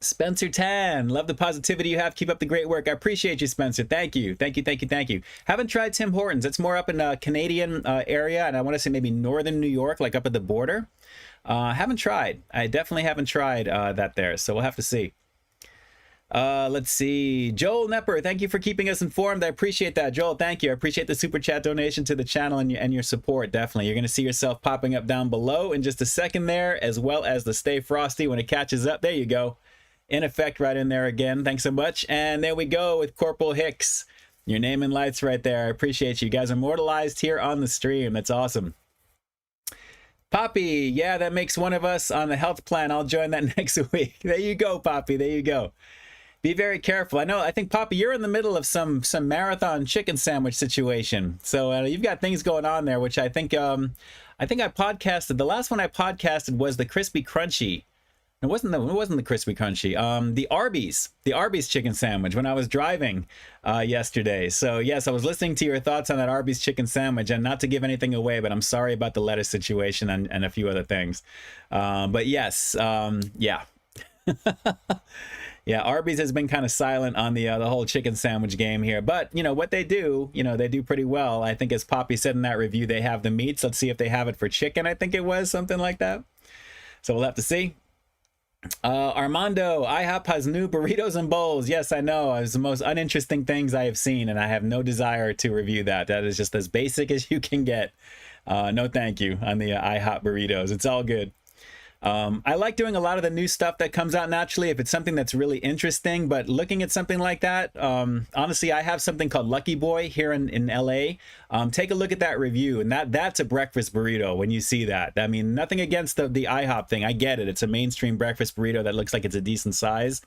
Spencer Tan, love the positivity you have. Keep up the great work. I appreciate you, Spencer. Thank you. Thank you, thank you, thank you. Haven't tried Tim Hortons. It's more up in the Canadian area, and I want to say maybe northern New York, like up at the border. Haven't tried. I definitely haven't tried that there, so we'll have to see. Let's see. Joel Nepper, thank you for keeping us informed. I appreciate that. Joel, thank you. I appreciate the super chat donation to the channel and your support. Definitely. You're going to see yourself popping up down below in just a second there, as well as the Stay Frosty when it catches up. There you go. In effect, right in there again. Thanks so much. And there we go with Corporal Hicks. Your name and lights right there. I appreciate you. You guys are immortalized here on the stream. That's awesome. Poppy, yeah, that makes one of us on the health plan. I'll join that next week. There you go, Poppy. There you go. Be very careful. I think, Poppy, you're in the middle of some marathon chicken sandwich situation. So you've got things going on there, which I think I podcasted. The last one I podcasted was the Crispy Crunchy. It wasn't the Crispy Crunchy. The Arby's chicken sandwich when I was driving yesterday. So yes, I was listening to your thoughts on that Arby's chicken sandwich, and not to give anything away, but I'm sorry about the lettuce situation and a few other things. But yes, yeah. Yeah, Arby's has been kind of silent on the whole chicken sandwich game here. But, what they do, they do pretty well. I think as Poppy said in that review, they have the meats. Let's see if they have it for chicken. I think it was something like that. So we'll have to see. Armando, IHOP has new burritos and bowls. Yes, I know. It's the most uninteresting things I have seen, and I have no desire to review that. That is just as basic as you can get. No thank you on the IHOP burritos. It's all good. I like doing a lot of the new stuff that comes out naturally if it's something that's really interesting, but looking at something like that, honestly, I have something called Lucky Boy here in LA. Take a look at that review, and that's a breakfast burrito when you see that. I mean, nothing against the IHOP thing. I get it. It's a mainstream breakfast burrito that looks like it's a decent size.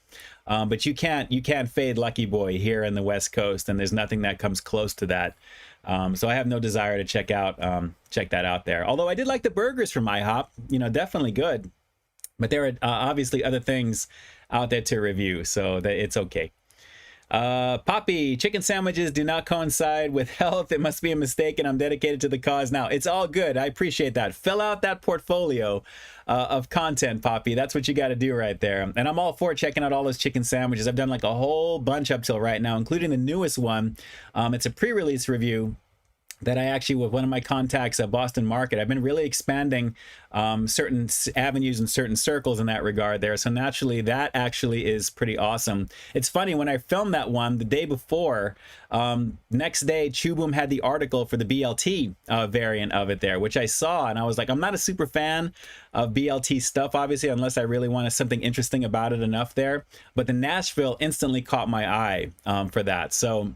But you can't fade Lucky Boy here in the West Coast, and there's nothing that comes close to that. So I have no desire to check that out there. Although I did like the burgers from IHOP, definitely good. But there are obviously other things out there to review, so that it's okay. Poppy, chicken sandwiches do not coincide with health. It must be a mistake, and I'm dedicated to the cause now. It's all good. I appreciate that. Fill out that portfolio of content, Poppy. That's what you got to do right there. And I'm all for checking out all those chicken sandwiches. I've done like a whole bunch up till right now, including the newest one. It's a pre-release review that I actually, with one of my contacts at Boston Market, I've been really expanding certain avenues and certain circles in that regard there. So naturally, that actually is pretty awesome. It's funny, when I filmed that one the day before, next day, Chew Boom had the article for the BLT variant of it there, which I saw, and I was like, I'm not a super fan of BLT stuff, obviously, unless I really wanted something interesting about it enough there. But the Nashville instantly caught my eye for that. So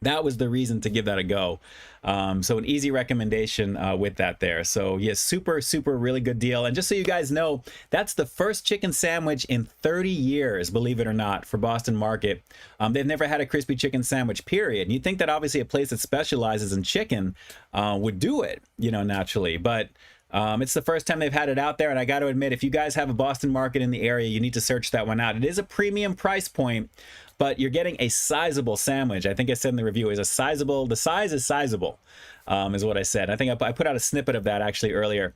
that was the reason to give that a go. So an easy recommendation with that there. So yes, super really good deal. And just so you guys know, that's the first chicken sandwich in 30 years, believe it or not, for Boston Market. They've never had a crispy chicken sandwich, period. And you'd think that obviously a place that specializes in chicken would do it, naturally. But it's the first time they've had it out there, and I got to admit, if you guys have a Boston Market in the area, you need to search that one out. It is a premium price point, but you're getting a sizable sandwich. I think I said in the review, the size is sizable, is what I said. I think I put out a snippet of that actually earlier.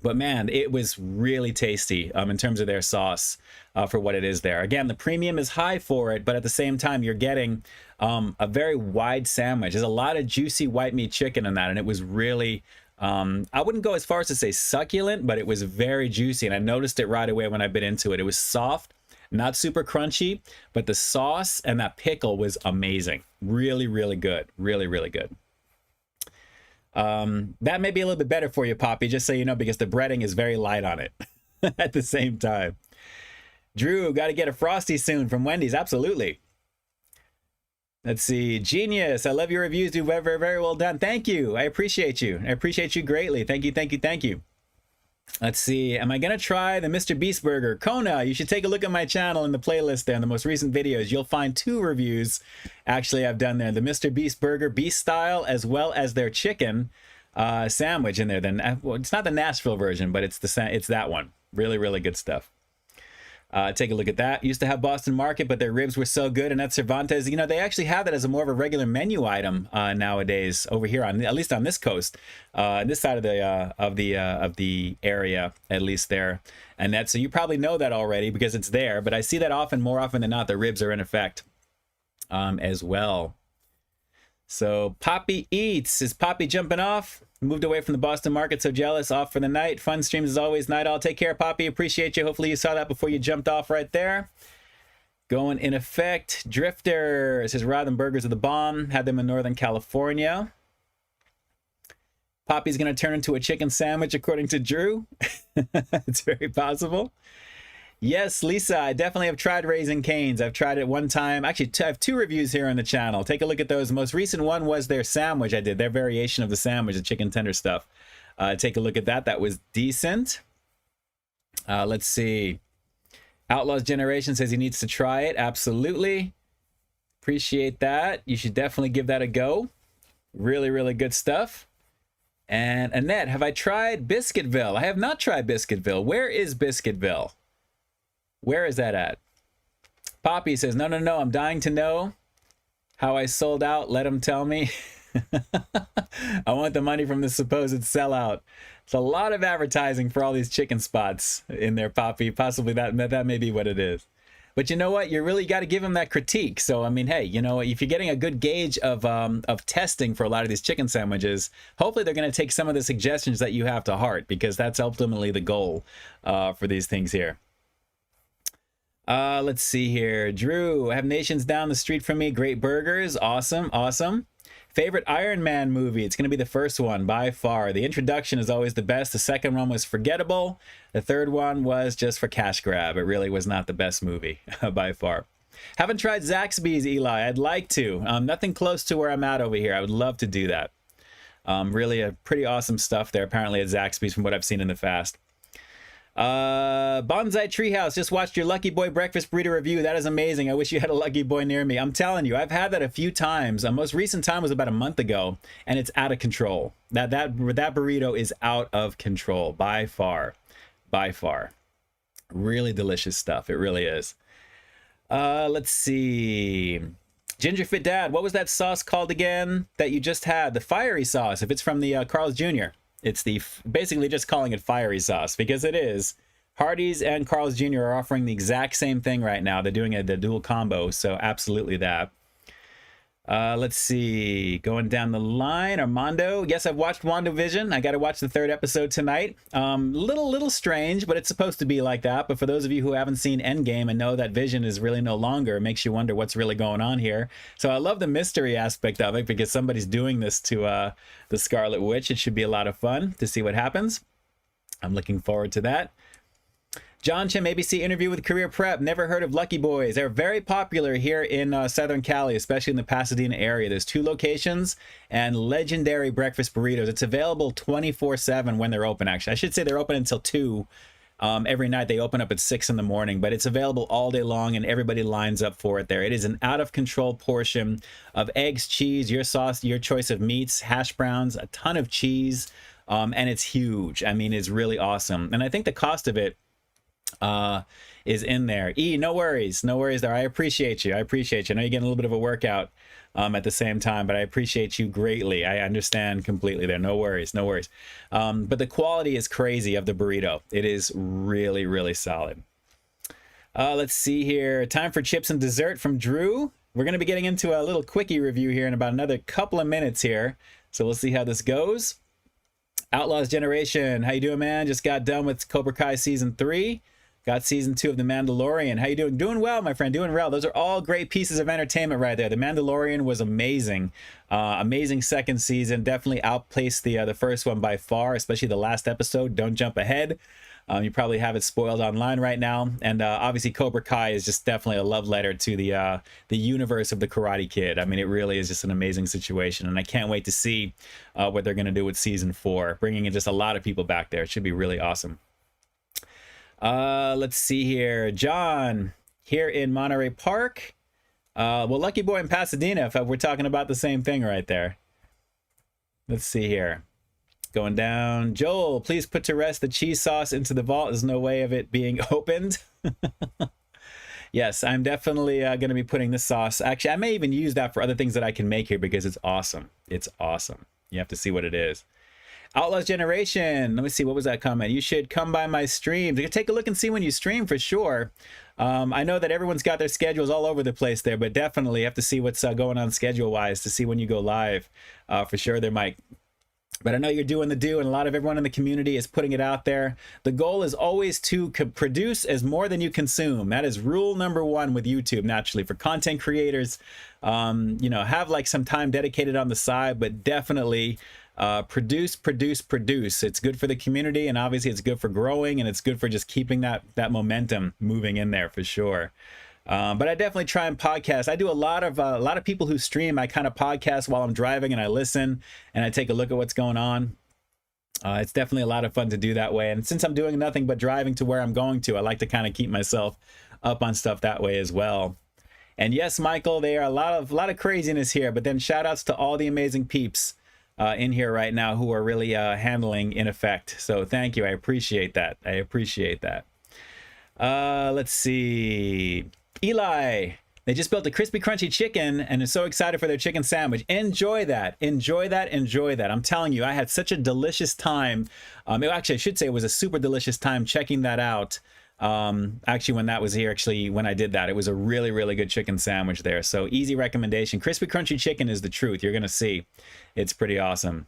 But man, it was really tasty in terms of their sauce for what it is there. Again, the premium is high for it, but at the same time, you're getting a very wide sandwich. There's a lot of juicy white meat chicken in that, and it was really... I wouldn't go as far as to say succulent, but it was very juicy, and I noticed it right away when I bit into it. It was soft, not super crunchy, but the sauce and that pickle was amazing. Really good. Really good. That may be a little bit better for you, Poppy, just so you know, because the breading is very light on it. at the same time. Drew, got to get a Frosty soon from Wendy's. Absolutely. Let's see. Genius. I love your reviews. Do very, very, very well done. Thank you. I appreciate you. I appreciate you greatly. Thank you, thank you, thank you. Let's see. Am I going to try the Mr. Beast Burger? Kona, you should take a look at my channel in the playlist there in the most recent videos. You'll find 2 reviews actually I've done there. The Mr. Beast Burger Beast Style, as well as their chicken sandwich in there. Then, well, it's not the Nashville version, but it's that one. Really, really good stuff. Take a look at that. Used to have Boston Market, but their ribs were so good. And at Cervantes, you know, they actually have that as a more of a regular menu item nowadays over here on, at least on this coast, this side of the area, at least there. And that's, so you probably know that already because it's there. But I see that often, more often than not, the ribs are in effect as well. So Poppy Eats. Is Poppy jumping off? Moved away from the Boston Market, so jealous. Off for the night. Fun streams as always. Night all. Take care, Poppy. Appreciate you. Hopefully you saw that before you jumped off right there. Going in effect. Drifter. It says Rather than Burgers are the bomb. Had them in Northern California. Poppy's going to turn into a chicken sandwich, according to Drew. It's very possible. Yes, Lisa, I definitely have tried Raising Cane's. I've tried it one time. Actually, I have 2 reviews here on the channel. Take a look at those. The most recent one was their sandwich I did, their variation of the sandwich, the chicken tender stuff. Take a look at that. That was decent. Let's see. Outlaws Generation says he needs to try it. Absolutely. Appreciate that. You should definitely give that a go. Really, really good stuff. And Annette, have I tried Biscuitville? I have not tried Biscuitville. Where is Biscuitville? Where is that at? Poppy says, no, I'm dying to know how I sold out. Let them tell me. I want the money from the supposed sellout. It's a lot of advertising for all these chicken spots in there, Poppy. Possibly that may be what it is. But you know what? You really got to give them that critique. So, I mean, hey, you know, if you're getting a good gauge of testing for a lot of these chicken sandwiches, hopefully they're going to take some of the suggestions that you have to heart, because that's ultimately the goal for these things here. Let's see here. Drew, I have Nations down the street from me. Great burgers. Awesome. Awesome. Favorite Iron Man movie? It's going to be the first one by far. The introduction is always the best. The second one was forgettable. The third one was just for cash grab. It really was not the best movie by far. Haven't tried Zaxby's, Eli. I'd like to. Nothing close to where I'm at over here. I would love to do that. Really a pretty awesome stuff there apparently at Zaxby's from what I've seen in the past. Bonsai Treehouse, just watched your Lucky Boy breakfast burrito review. That is amazing. I wish you had a Lucky Boy near me. I'm telling you, I've had that a few times. The most recent time was about a month ago, and it's out of control. That burrito is out of control by far. Really delicious stuff. It really is. Let's see. Ginger Fit Dad, what was that sauce called again that you just had? The fiery sauce. If it's from the Carl's Jr., it's the basically just calling it fiery sauce because it is. Hardee's and Carl's Jr. are offering the exact same thing right now. They're doing the dual combo, so absolutely that. Let's see. Going down the line, Armando. Yes, I've watched WandaVision. I got to watch the 3rd episode tonight. Little strange, but it's supposed to be like that. But for those of you who haven't seen Endgame and know that Vision is really no longer, it makes you wonder what's really going on here. So I love the mystery aspect of it because somebody's doing this to the Scarlet Witch. It should be a lot of fun to see what happens. I'm looking forward to that. John Chim, ABC interview with Career Prep. Never heard of Lucky Boys. They're very popular here in Southern Cali, especially in the Pasadena area. There's 2 locations and legendary breakfast burritos. It's available 24/7 when they're open, actually. I should say they're open until 2 every night. They open up at 6 in the morning, but it's available all day long and everybody lines up for it there. It is an out-of-control portion of eggs, cheese, your sauce, your choice of meats, hash browns, a ton of cheese, and it's huge. I mean, it's really awesome. And I think the cost of it is in there. No worries there. I appreciate you. I know you're getting a little bit of a workout at the same time, but I appreciate you greatly. I understand completely there. No worries. But the quality is crazy of the burrito. It is really solid. Let's see here. Time for chips and dessert from Drew. We're going to be getting into a little quickie review here in about another couple of minutes here, so we'll see how this goes. Outlaws Generation, how you doing, man? Just got done with Cobra Kai season 3. Got season 2 of The Mandalorian. How you doing? Doing well, my friend. Doing well. Those are all great pieces of entertainment right there. The Mandalorian was amazing. Amazing second season. Definitely outpaced the first one by far, especially the last episode. Don't jump ahead. You probably have it spoiled online right now. And obviously Cobra Kai is just definitely a love letter to the universe of the Karate Kid. I mean, it really is just an amazing situation. And I can't wait to see what they're going to do with season 4. Bringing in just a lot of people back there. It should be really awesome. Let's see here. John here in Monterey Park. Well, Lucky Boy in Pasadena, if we're talking about the same thing right there. Let's see here. Going down. Joel, please put to rest the cheese sauce into the vault. There's no way of it being opened. Yes, I'm definitely going to be putting this sauce. Actually, I may even use that for other things that I can make here because it's awesome. It's awesome. You have to see what it is. Outlaws Generation. Let me see. What was that comment? You should come by my streams. You can take a look and see when you stream for sure. I know that everyone's got their schedules all over the place there, but definitely have to see what's going on schedule-wise to see when you go live. For sure there, Mike. But I know you're doing the do, and a lot of everyone in the community is putting it out there. The goal is always to produce as more than you consume. That is rule number 1 with YouTube, naturally. For content creators, you know, have like some time dedicated on the side, but definitely produce. It's good for the community, and obviously it's good for growing, and it's good for just keeping that momentum moving in there for sure. But I definitely try and podcast. I do a lot of people who stream. I kind of podcast while I'm driving, and I listen and I take a look at what's going on. It's definitely a lot of fun to do that way. And since I'm doing nothing but driving to where I'm going to, I like to kind of keep myself up on stuff that way as well. And yes, Michael, there are a lot of craziness here, but then shout outs to all the amazing peeps in here right now who are really handling in effect. So thank you. I appreciate that. Let's see. Eli, they just built a crispy crunchy chicken and are so excited for their chicken sandwich. Enjoy that. I'm telling you, I had such a delicious time. Actually, I should say it was a super delicious time checking that out. Actually, when that was here, when I did that, it was a really, really good chicken sandwich there. So easy recommendation. Crispy crunchy chicken is the truth. You're going to see. It's pretty awesome.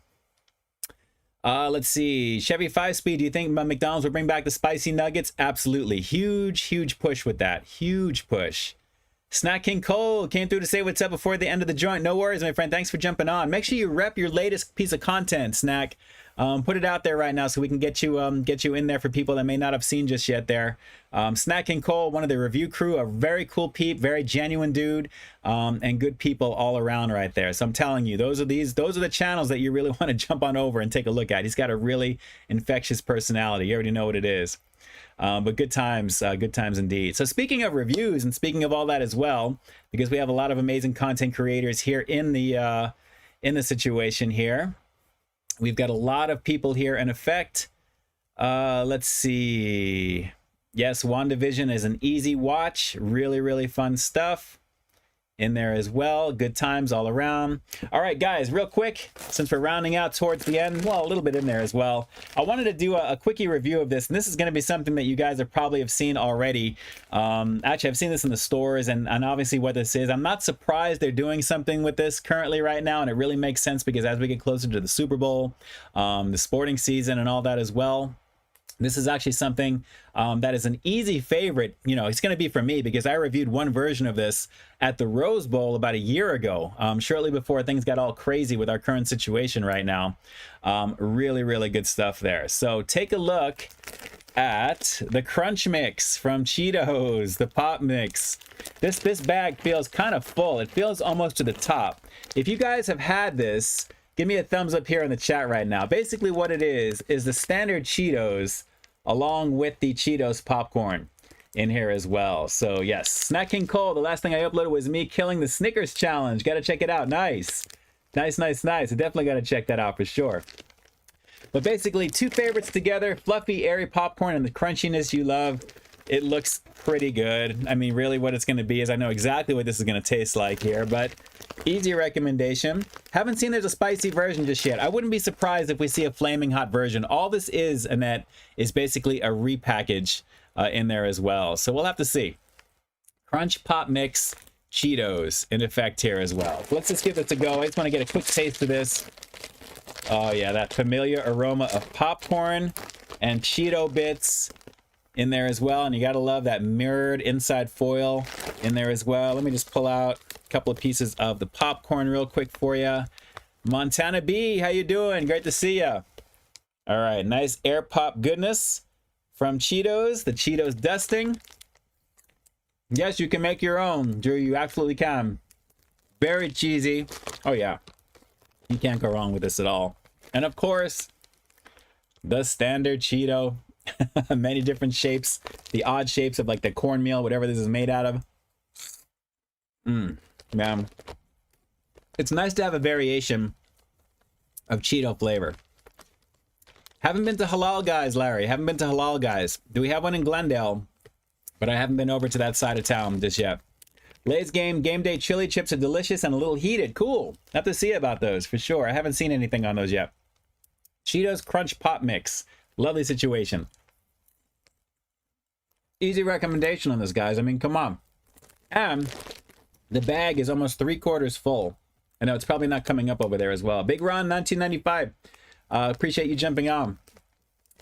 Let's see. Chevy 5-speed, do you think McDonald's will bring back the spicy nuggets? Absolutely. Huge push with that. Huge push. Snack King Cole came through to say what's up before the end of the joint. No worries, my friend. Thanks for jumping on. Make sure you rep your latest piece of content, Snack. Put it out there right now so we can get you in there for people that may not have seen just yet there. Snack King Cole, one of the review crew, a very cool peep, very genuine dude, and good people all around right there. So I'm telling you, those are the channels that you really want to jump on over and take a look at. He's got a really infectious personality. You already know what it is. But good times indeed. So speaking of reviews and speaking of all that as well, because we have a lot of amazing content creators here in the situation here. We've got a lot of people here in effect. Let's see. Yes, WandaVision is an easy watch. Really fun stuff in there as well. Good times all around. All right, guys, real quick, since we're rounding out towards the end, well, a little bit in there as well, I wanted to do a quickie review of this, and this is going to be something that you guys have seen already. Actually, I've seen this in the stores, and obviously what this is, I'm not surprised they're doing something with this currently right now, and it really makes sense because as we get closer to the Super Bowl, the sporting season and all that as well, this is actually something that is an easy favorite. You know, it's going to be for me because I reviewed one version of this at the Rose Bowl about a year ago, shortly before things got all crazy with our current situation right now. Really good stuff there. So take a look at the Crunch Mix from Cheetos, the Pop Mix. This bag feels kind of full. It feels almost to the top. If you guys have had this, give me a thumbs up here in the chat right now. Basically what it is the standard Cheetos along with the Cheetos popcorn in here as well. So yes, Snack King Cole, the last thing I uploaded was me killing the Snickers challenge. Got to check it out. Nice. I definitely got to check that out for sure. But basically two favorites together, fluffy, airy popcorn and the crunchiness you love. It looks pretty good. I mean, really what it's going to be is I know exactly what this is going to taste like here, but easy recommendation. Haven't seen there's a spicy version just yet. I wouldn't be surprised if we see a flaming hot version. All this is, Annette, is basically a repackage in there as well. So we'll have to see. Crunch Pop Mix Cheetos in effect here as well. Let's just give this a go. I just want to get a quick taste of this. Oh yeah, that familiar aroma of popcorn and Cheeto bits in there as well. And you got to love that mirrored inside foil in there as well. Let me just pull out a couple of pieces of the popcorn real quick for you. Montana B, how you doing? Great to see you. All right, nice air pop goodness from Cheetos, the Cheetos dusting. Yes, you can make your own, Drew. You absolutely can. Very cheesy. Oh yeah, you can't go wrong with this at all. And of course, the standard Cheeto. Many different shapes, the odd shapes of like the cornmeal, whatever this is made out of. Man, it's nice to have a variation of Cheeto flavor. Haven't been to Halal Guys, Larry. Haven't been to Halal Guys. Do we have one in Glendale? But I haven't been over to that side of town just yet. Lay's Game Day chili chips are delicious and a little heated. Cool. Have to see about those for sure. I haven't seen anything on those yet. Cheetos Crunch Pop Mix. Lovely situation. Easy recommendation on this, guys. I mean, come on. And the bag is almost 3/4 full. I know it's probably not coming up over there as well. Big Ron, 1995. Appreciate you jumping on.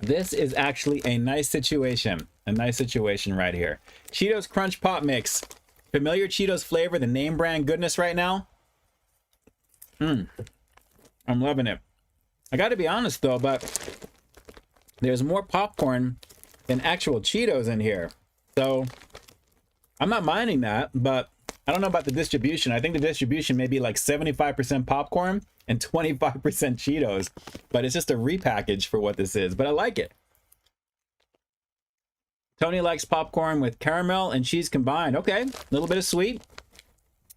This is actually a nice situation. A nice situation right here. Cheetos Crunch Pop Mix. Familiar Cheetos flavor, the name brand goodness right now. I'm loving it. I got to be honest though, but there's more popcorn than actual Cheetos in here. So I'm not minding that, but I don't know about the distribution. I think the distribution may be like 75% popcorn and 25% Cheetos, but it's just a repackage for what this is, but I like it. Tony likes popcorn with caramel and cheese combined. Okay, a little bit of sweet.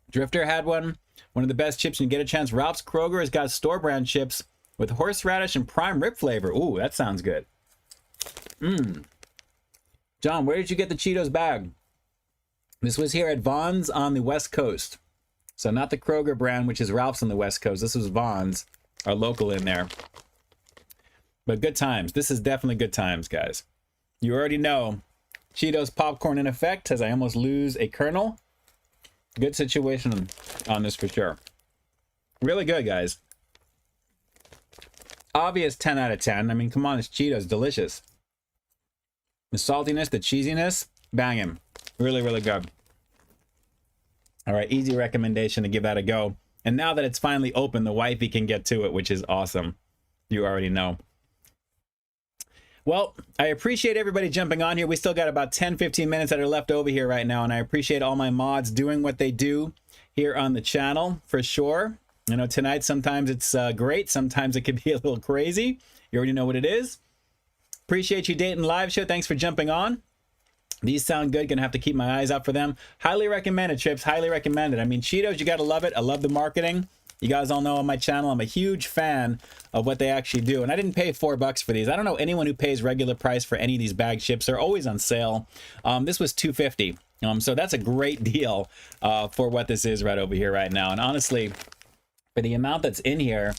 Drifter had one of the best chips when you get a chance. Ralph's Kroger has got store brand chips with horseradish and prime rib flavor. Ooh, that sounds good. John, where did you get the Cheetos bag? This was here at Vons on the West Coast. So not the Kroger brand, which is Ralph's on the West Coast. This was Vons, our local in there. But good times. This is definitely good times, guys. You already know. Cheetos popcorn in effect as I almost lose a kernel. Good situation on this for sure. Really good, guys. Obvious 10 out of 10. I mean, come on, it's Cheetos. Delicious. The saltiness, the cheesiness, banging. Really, really good. All right, easy recommendation to give that a go. And now that it's finally open, the wifey can get to it, which is awesome. You already know. Well, I appreciate everybody jumping on here. We still got about 10-15 minutes that are left over here right now, and I appreciate all my mods doing what they do here on the channel for sure. You know, tonight sometimes it's great, sometimes it could be a little crazy. You already know what it is. Appreciate you, Dayton Live Show. Thanks for jumping on. These sound good. Gonna have to keep my eyes out for them. Highly recommended, Trips. Highly recommended. I mean, Cheetos, you gotta love it. I love the marketing. You guys all know on my channel, I'm a huge fan of what they actually do. And I didn't pay $4 for these. I don't know anyone who pays regular price for any of these bag chips. They're always on sale. This was $2.50. So that's a great deal for what this is right over here right now. And honestly, for the amount that's in here,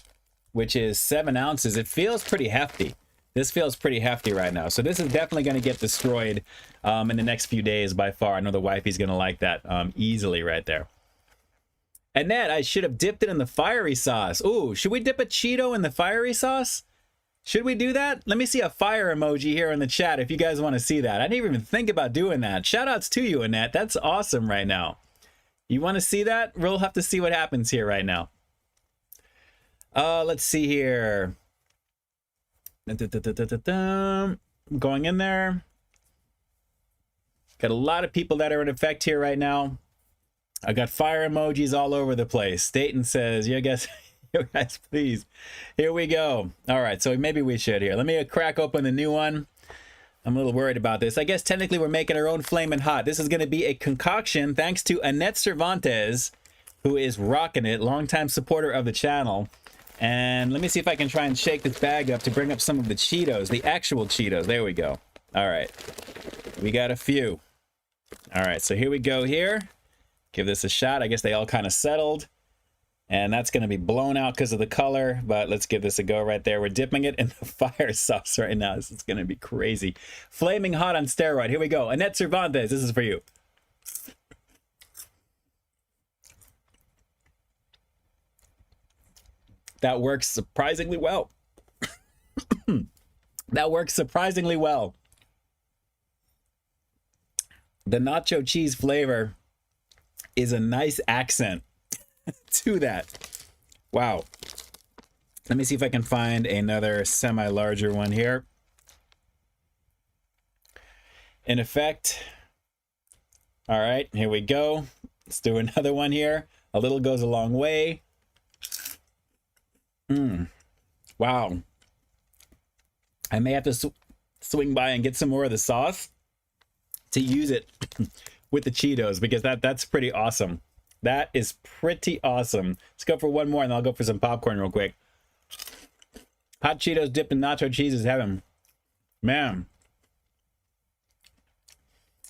which is 7 ounces, it feels pretty hefty. This feels pretty hefty right now. So this is definitely going to get destroyed in the next few days by far. I know the wifey's going to like that easily right there. Annette, I should have dipped it in the fiery sauce. Ooh, should we dip a Cheeto in the fiery sauce? Should we do that? Let me see a fire emoji here in the chat if you guys want to see that. I didn't even think about doing that. Shout outs to you, Annette. That's awesome right now. You want to see that? We'll have to see what happens here right now. Let's see here. Going in there. Got a lot of people that are in effect here right now. I got fire emojis all over the place. Dayton says, you guys, please. Here we go. All right, so maybe we should here. Let me crack open the new one. I'm a little worried about this. I guess technically we're making our own Flamin' Hot. This is going to be a concoction thanks to Annette Cervantes, who is rocking it, longtime supporter of the channel. And let me see if I can try and shake this bag up to bring up some of the Cheetos, the actual Cheetos. There we go. All right. We got a few. All right, so here we go here. Give this a shot. I guess they all kind of settled. And that's going to be blown out because of the color. But let's give this a go right there. We're dipping it in the fire sauce right now. This is going to be crazy. Flaming hot on steroid. Here we go. Annette Cervantes, this is for you. That works surprisingly well. That works surprisingly well. the nacho cheese flavor is a nice accent to that. Wow. Let me see if I can find another semi-larger one here. In effect. All right, here we go. Let's do another one here. A little goes a long way. Wow. I may have to swing by and get some more of the sauce to use it with the Cheetos, because that's pretty awesome. That is pretty awesome. Let's go for one more and I'll go for some popcorn real quick. Hot Cheetos dipped in nacho cheese is heaven. Man.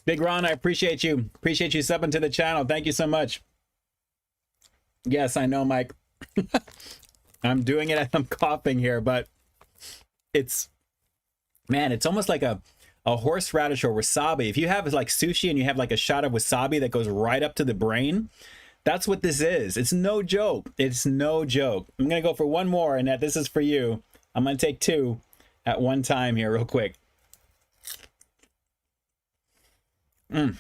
Big Ron, I appreciate you. Appreciate you subbing to the channel. Thank you so much. Yes, I know, Mike. I'm doing it as I'm coughing here, but it's, man, it's almost like a horseradish or wasabi. If you have like sushi and you have like a shot of wasabi that goes right up to the brain, that's what this is. It's no joke. It's no joke. I'm going to go for one more, and this is for you. I'm going to take two at one time here real quick. That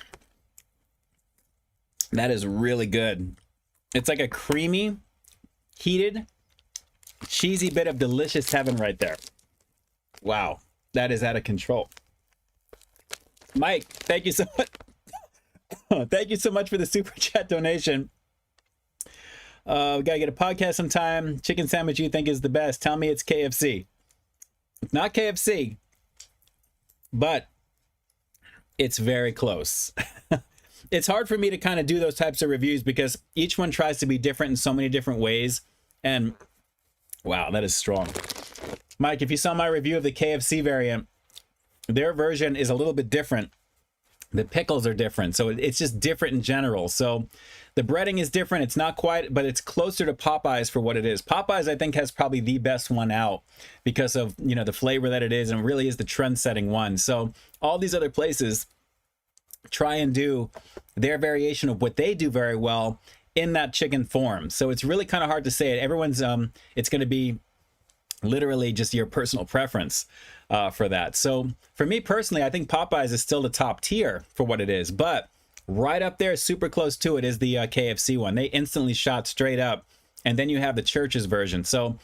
is really good. It's like a creamy, heated, cheesy bit of delicious heaven right there. Wow, that is out of control. Mike, thank you so much. Thank you so much for the super chat donation. We gotta get a podcast sometime. Chicken sandwich you think is the best? Tell me it's KFC. It's not KFC, but it's very close. It's hard for me to kind of do those types of reviews because each one tries to be different in so many different ways. And wow, that is strong. Mike, if you saw my review of the KFC variant, their version is a little bit different. The pickles are different, so it's just different in general. So the breading is different. It's not quite, but it's closer to Popeyes for what it is. Popeyes, I think, has probably the best one out because of, you know, the flavor that it is, and really is the trend-setting one. So all these other places try and do their variation of what they do very well in that chicken form. So it's really kind of hard to say it. Everyone's, it's going to be literally just your personal preference for that. So for me personally, I think Popeyes is still the top tier for what it is, but right up there, super close to it, is the KFC one. They instantly shot straight up, and then you have the Church's version. So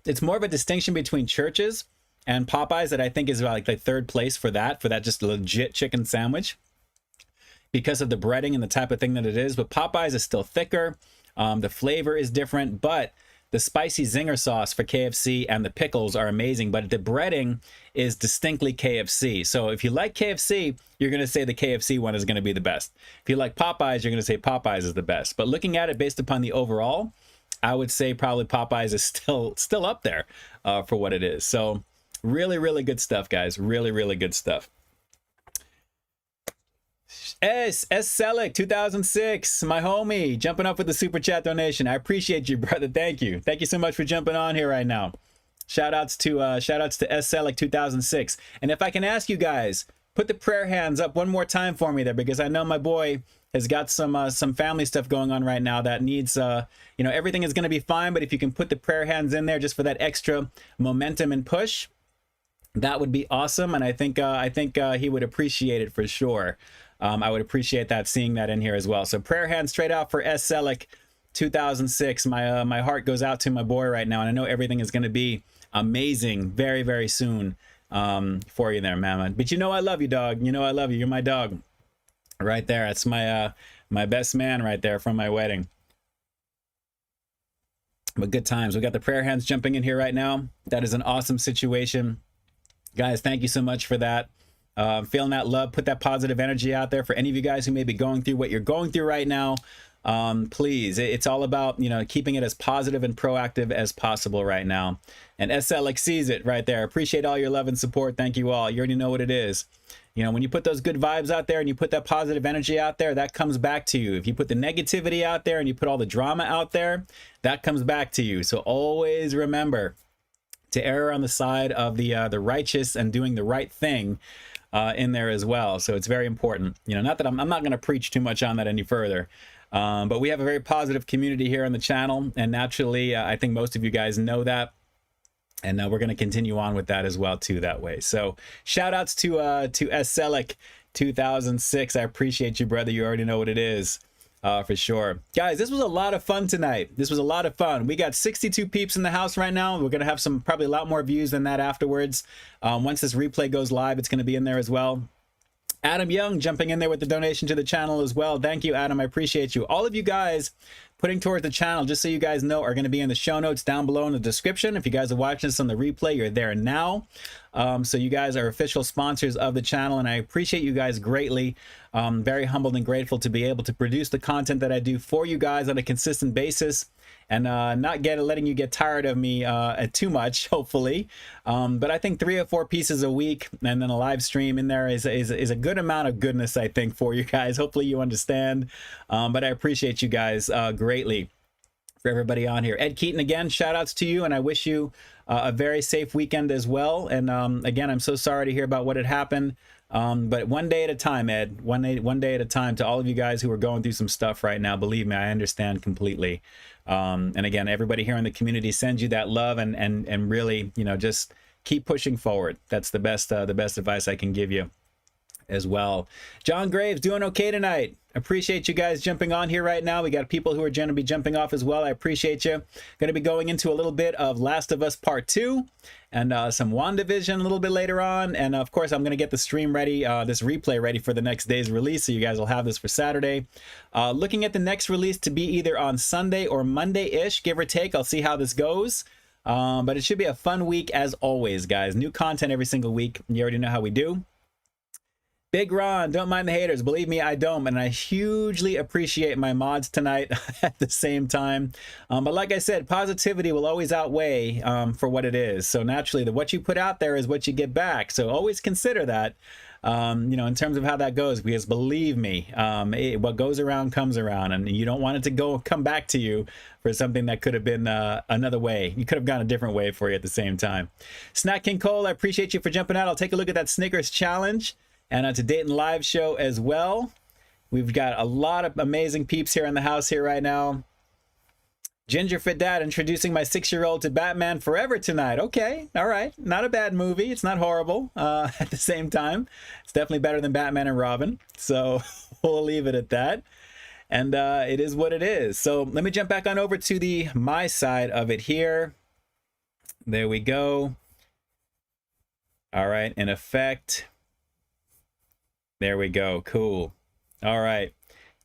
it's more of a distinction between Church's and Popeyes that I think is like the third place for that just legit chicken sandwich because of the breading and the type of thing that it is. But Popeyes is still thicker. The flavor is different, but the spicy zinger sauce for KFC and the pickles are amazing, but the breading is distinctly KFC. So if you like KFC, you're going to say the KFC one is going to be the best. If you like Popeyes, you're going to say Popeyes is the best. But looking at it based upon the overall, I would say probably Popeyes is still up there for what it is. So really, really good stuff, guys. Really, really good stuff. S Selick 2006, my homie, jumping up with the super chat donation. I appreciate you, brother. Thank you so much for jumping on here right now. Shout outs to S Selick 2006. And if I can ask you guys, put the prayer hands up one more time for me there, because I know my boy has got some family stuff going on right now that needs you know, everything is going to be fine, but if you can put the prayer hands in there just for that extra momentum and push, that would be awesome. And I think he would appreciate it for sure. I would appreciate that, seeing that in here as well. So prayer hands straight out for S Selick 2006. My heart goes out to my boy right now, and I know everything is going to be amazing very, very soon for you there, man. But you know I love you, dog. You know I love you. You're my dog right there. That's my my best man right there from my wedding. But good times. We got the prayer hands jumping in here right now. That is an awesome situation, guys. Thank you so much for that. Feeling that love, put that positive energy out there for any of you guys who may be going through what you're going through right now. Please, it's all about, you know, keeping it as positive and proactive as possible right now. And SLX sees it right there. Appreciate all your love and support. Thank you all. You already know what it is. You know, when you put those good vibes out there and you put that positive energy out there, that comes back to you. If you put the negativity out there and you put all the drama out there, that comes back to you. So always remember to err on the side of the righteous and doing the right thing in there as well. So it's very important. You know, not that I'm not going to preach too much on that any further. But we have a very positive community here on the channel, and naturally, I think most of you guys know that, and we're going to continue on with that as well too that way. So shout outs to S Selick 2006. I appreciate you, brother. You already know what it is. For sure. Guys, this was a lot of fun tonight. This was a lot of fun. We got 62 peeps in the house right now. We're going to have probably a lot more views than that afterwards. Once this replay goes live, it's going to be in there as well. Adam Young jumping in there with the donation to the channel as well. Thank you, Adam. I appreciate you. All of you guys putting towards the channel, just so you guys know, are going to be in the show notes down below in the description. If you guys are watching this on the replay, you're there now. So you guys are official sponsors of the channel, and I appreciate you guys greatly. Very humbled and grateful to be able to produce the content that I do for you guys on a consistent basis, and not letting you get tired of me too much, hopefully. But I think 3 or 4 pieces a week and then a live stream in there is a good amount of goodness, I think, for you guys. Hopefully you understand. But I appreciate you guys greatly. For everybody on here, Ed Keaton, again, shout outs to you, and I wish you a very safe weekend as well. And again, I'm so sorry to hear about what had happened. But one day at a time, Ed, one day at a time. To all of you guys who are going through some stuff right now, believe me, I understand completely. And again, everybody here in the community sends you that love, and really, you know, just keep pushing forward. That's the best advice I can give you as well. John Graves, doing okay tonight. Appreciate you guys jumping on here right now. We got people who are going to be jumping off as well. I appreciate you. Going to be going into a little bit of Last of Us Part 2 and some WandaVision a little bit later on. And of course, I'm going to get the stream ready, this replay ready for the next day's release. So you guys will have this for Saturday. Looking at the next release to be either on Sunday or Monday-ish, give or take. I'll see how this goes. But it should be a fun week as always, guys. New content every single week. You already know how we do. Big Ron, don't mind the haters. Believe me, I don't. And I hugely appreciate my mods tonight at the same time. But like I said, positivity will always outweigh for what it is. So naturally, what you put out there is what you get back. So always consider that, you know, in terms of how that goes. Because believe me, what goes around comes around. And you don't want it to come back to you for something that could have been another way. You could have gone a different way for you at the same time. Snack King Cole, I appreciate you for jumping out. I'll take a look at that Snickers challenge. And to Dayton Live show as well. We've got a lot of amazing peeps here in the house here right now. Ginger Fit Dad introducing my 6-year-old to Batman Forever tonight. Okay, all right. Not a bad movie. It's not horrible at the same time. It's definitely better than Batman and Robin. So we'll leave it at that. And it is what it is. So let me jump back on over to my side of it here. There we go. All right, in effect. There we go. Cool. All right.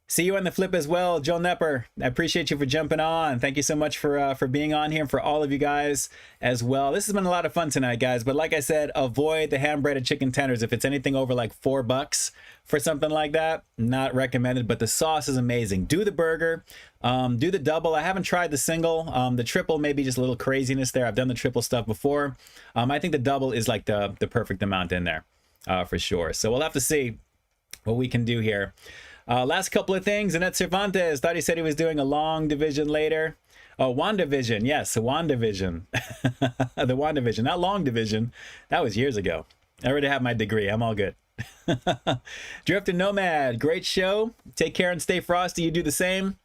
See you on the flip as well, Joe Nepper. I appreciate you for jumping on. Thank you so much for being on here, and for all of you guys as well. This has been a lot of fun tonight, guys. But like I said, avoid the hand-breaded chicken tenders. If it's anything over like $4 for something like that, not recommended. But the sauce is amazing. Do the burger. Do the double. I haven't tried the single. The triple, maybe just a little craziness there. I've done the triple stuff before. I think the double is like the perfect amount in there. For sure. So we'll have to see what we can do here. Last couple of things. Annette Cervantes thought he said he was doing a long division later. Oh, WandaVision. Yes, WandaVision. The WandaVision, not long division. That was years ago. I already have my degree. I'm all good. Drifter Nomad, great show. Take care and stay frosty. You do the same.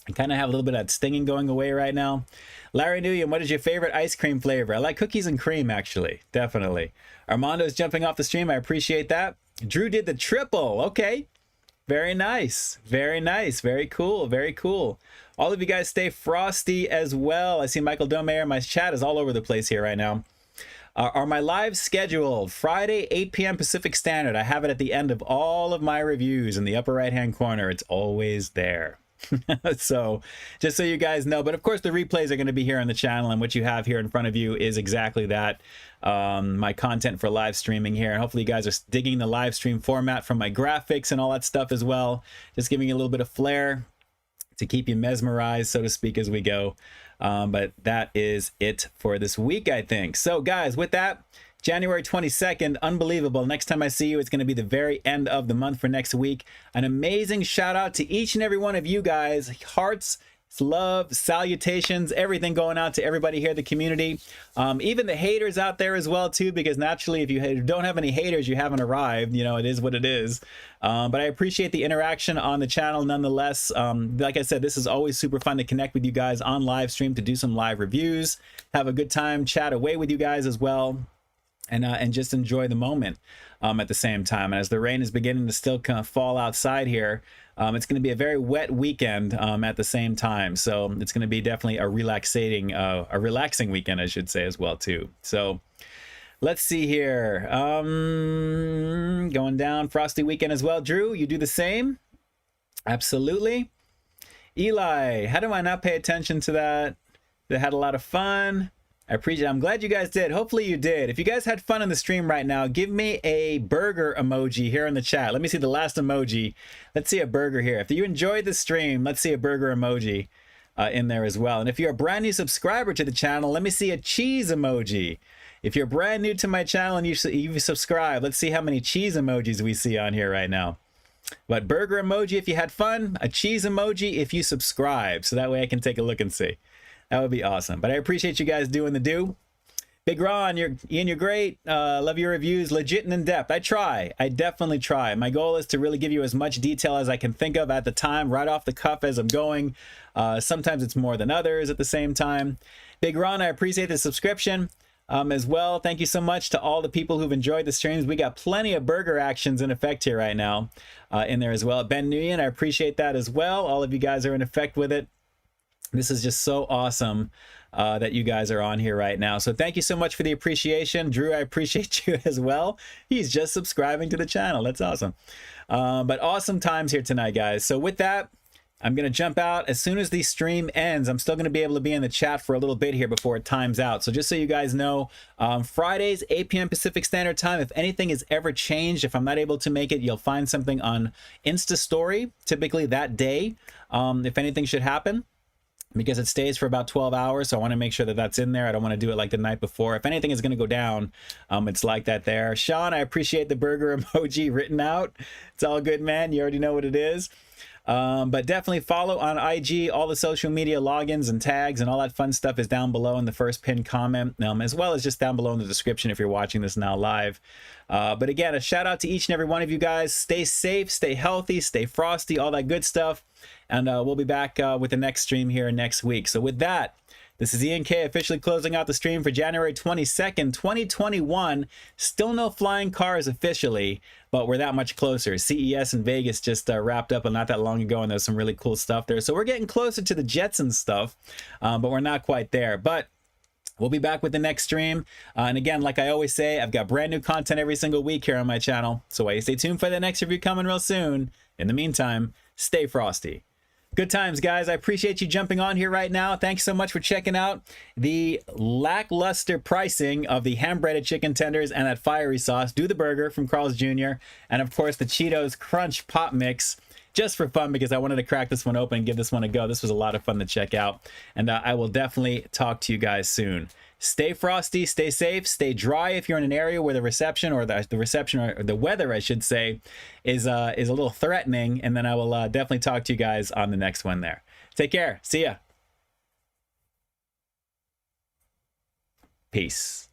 I kind of have a little bit of that stinging going away right now. Larry Nguyen, what is your favorite ice cream flavor? I like cookies and cream, actually. Definitely. Armando's jumping off the stream. I appreciate that. Drew did the triple. Okay. Very nice. Very nice. Very cool. Very cool. All of you guys stay frosty as well. I see Michael Domeyer. My chat is all over the place here right now. Are my lives scheduled? Friday, 8 p.m. Pacific Standard. I have it at the end of all of my reviews in the upper right-hand corner. It's always there. So just so you guys know, but of course the replays are going to be here on the channel, and what you have here in front of you is exactly that, my content for live streaming here. And hopefully you guys are digging the live stream format from my graphics and all that stuff as well, just giving you a little bit of flair to keep you mesmerized, so to speak, as we go. But that is it for this week, I think. So guys, with that, January 22nd, unbelievable. Next time I see you, it's going to be the very end of the month for next week. An amazing shout out to each and every one of you guys. Hearts, love, salutations, everything going out to everybody here in the community. Even the haters out there as well, too, because naturally, if you don't have any haters, you haven't arrived. You know, it is what it is. But I appreciate the interaction on the channel nonetheless. Like I said, this is always super fun to connect with you guys on live stream, to do some live reviews, have a good time, chat away with you guys as well. and just enjoy the moment at the same time. And as the rain is beginning to still kind of fall outside here, it's going to be a very wet weekend at the same time. So it's going to be definitely a relaxing weekend, I should say, as well too. So let's see here. Going down, frosty weekend as well. Drew, you do the same? Absolutely. Eli, how do I not pay attention to that? They had a lot of fun. I appreciate it. I'm glad you guys did. Hopefully you did. If you guys had fun in the stream right now, give me a burger emoji here in the chat. Let me see the last emoji. Let's see a burger here. If you enjoyed the stream, let's see a burger emoji in there as well. And if you're a brand new subscriber to the channel, let me see a cheese emoji. If you're brand new to my channel and you subscribe, let's see how many cheese emojis we see on here right now. But burger emoji if you had fun, a cheese emoji if you subscribe. So that way I can take a look and see. That would be awesome. But I appreciate you guys doing the do. Big Ron, you're great. Love your reviews, legit and in depth. I try. I definitely try. My goal is to really give you as much detail as I can think of at the time, right off the cuff as I'm going. Sometimes it's more than others at the same time. Big Ron, I appreciate the subscription as well. Thank you so much to all the people who've enjoyed the streams. We got plenty of burger actions in effect here right now in there as well. Ben Nguyen, I appreciate that as well. All of you guys are in effect with it. This is just so awesome that you guys are on here right now. So thank you so much for the appreciation. Drew, I appreciate you as well. He's just subscribing to the channel. That's awesome. But awesome times here tonight, guys. So with that, I'm going to jump out. As soon as the stream ends, I'm still going to be able to be in the chat for a little bit here before it times out. So just so you guys know, Fridays, 8 p.m. Pacific Standard Time, if anything is ever changed, if I'm not able to make it, you'll find something on Insta Story, typically that day, if anything should happen, because it stays for about 12 hours. So I want to make sure that that's in there. I don't want to do it like the night before. If anything is going to go down, it's like that there. Sean, I appreciate the burger emoji written out. It's all good, man. You already know what it is. But definitely follow on IG. All the social media logins and tags and all that fun stuff is down below in the first pinned comment, as well as just down below in the description if you're watching this now live. But again, a shout out to each and every one of you guys. Stay safe, stay healthy, stay frosty, all that good stuff. And we'll be back with the next stream here next week. So with that, this is Ian K officially closing out the stream for January 22nd, 2021. Still no flying cars officially, but we're that much closer. CES in Vegas just wrapped up not that long ago, and there's some really cool stuff there. So we're getting closer to the Jetsons stuff, but we're not quite there. But we'll be back with the next stream. And again, like I always say, I've got brand new content every single week here on my channel. So stay tuned for the next review coming real soon. In the meantime, stay frosty. Good times, guys. I appreciate you jumping on here right now. Thanks so much for checking out the lackluster pricing of the hand-breaded chicken tenders and that fiery sauce. Do the burger from Carl's Jr. And of course, the Cheetos Crunch Pop Mix, just for fun because I wanted to crack this one open and give this one a go. This was a lot of fun to check out. And I will definitely talk to you guys soon. Stay frosty, stay safe, stay dry if you're in an area where the reception or the weather, I should say, is a little threatening. And then I will definitely talk to you guys on the next one there. Take care. See ya. Peace.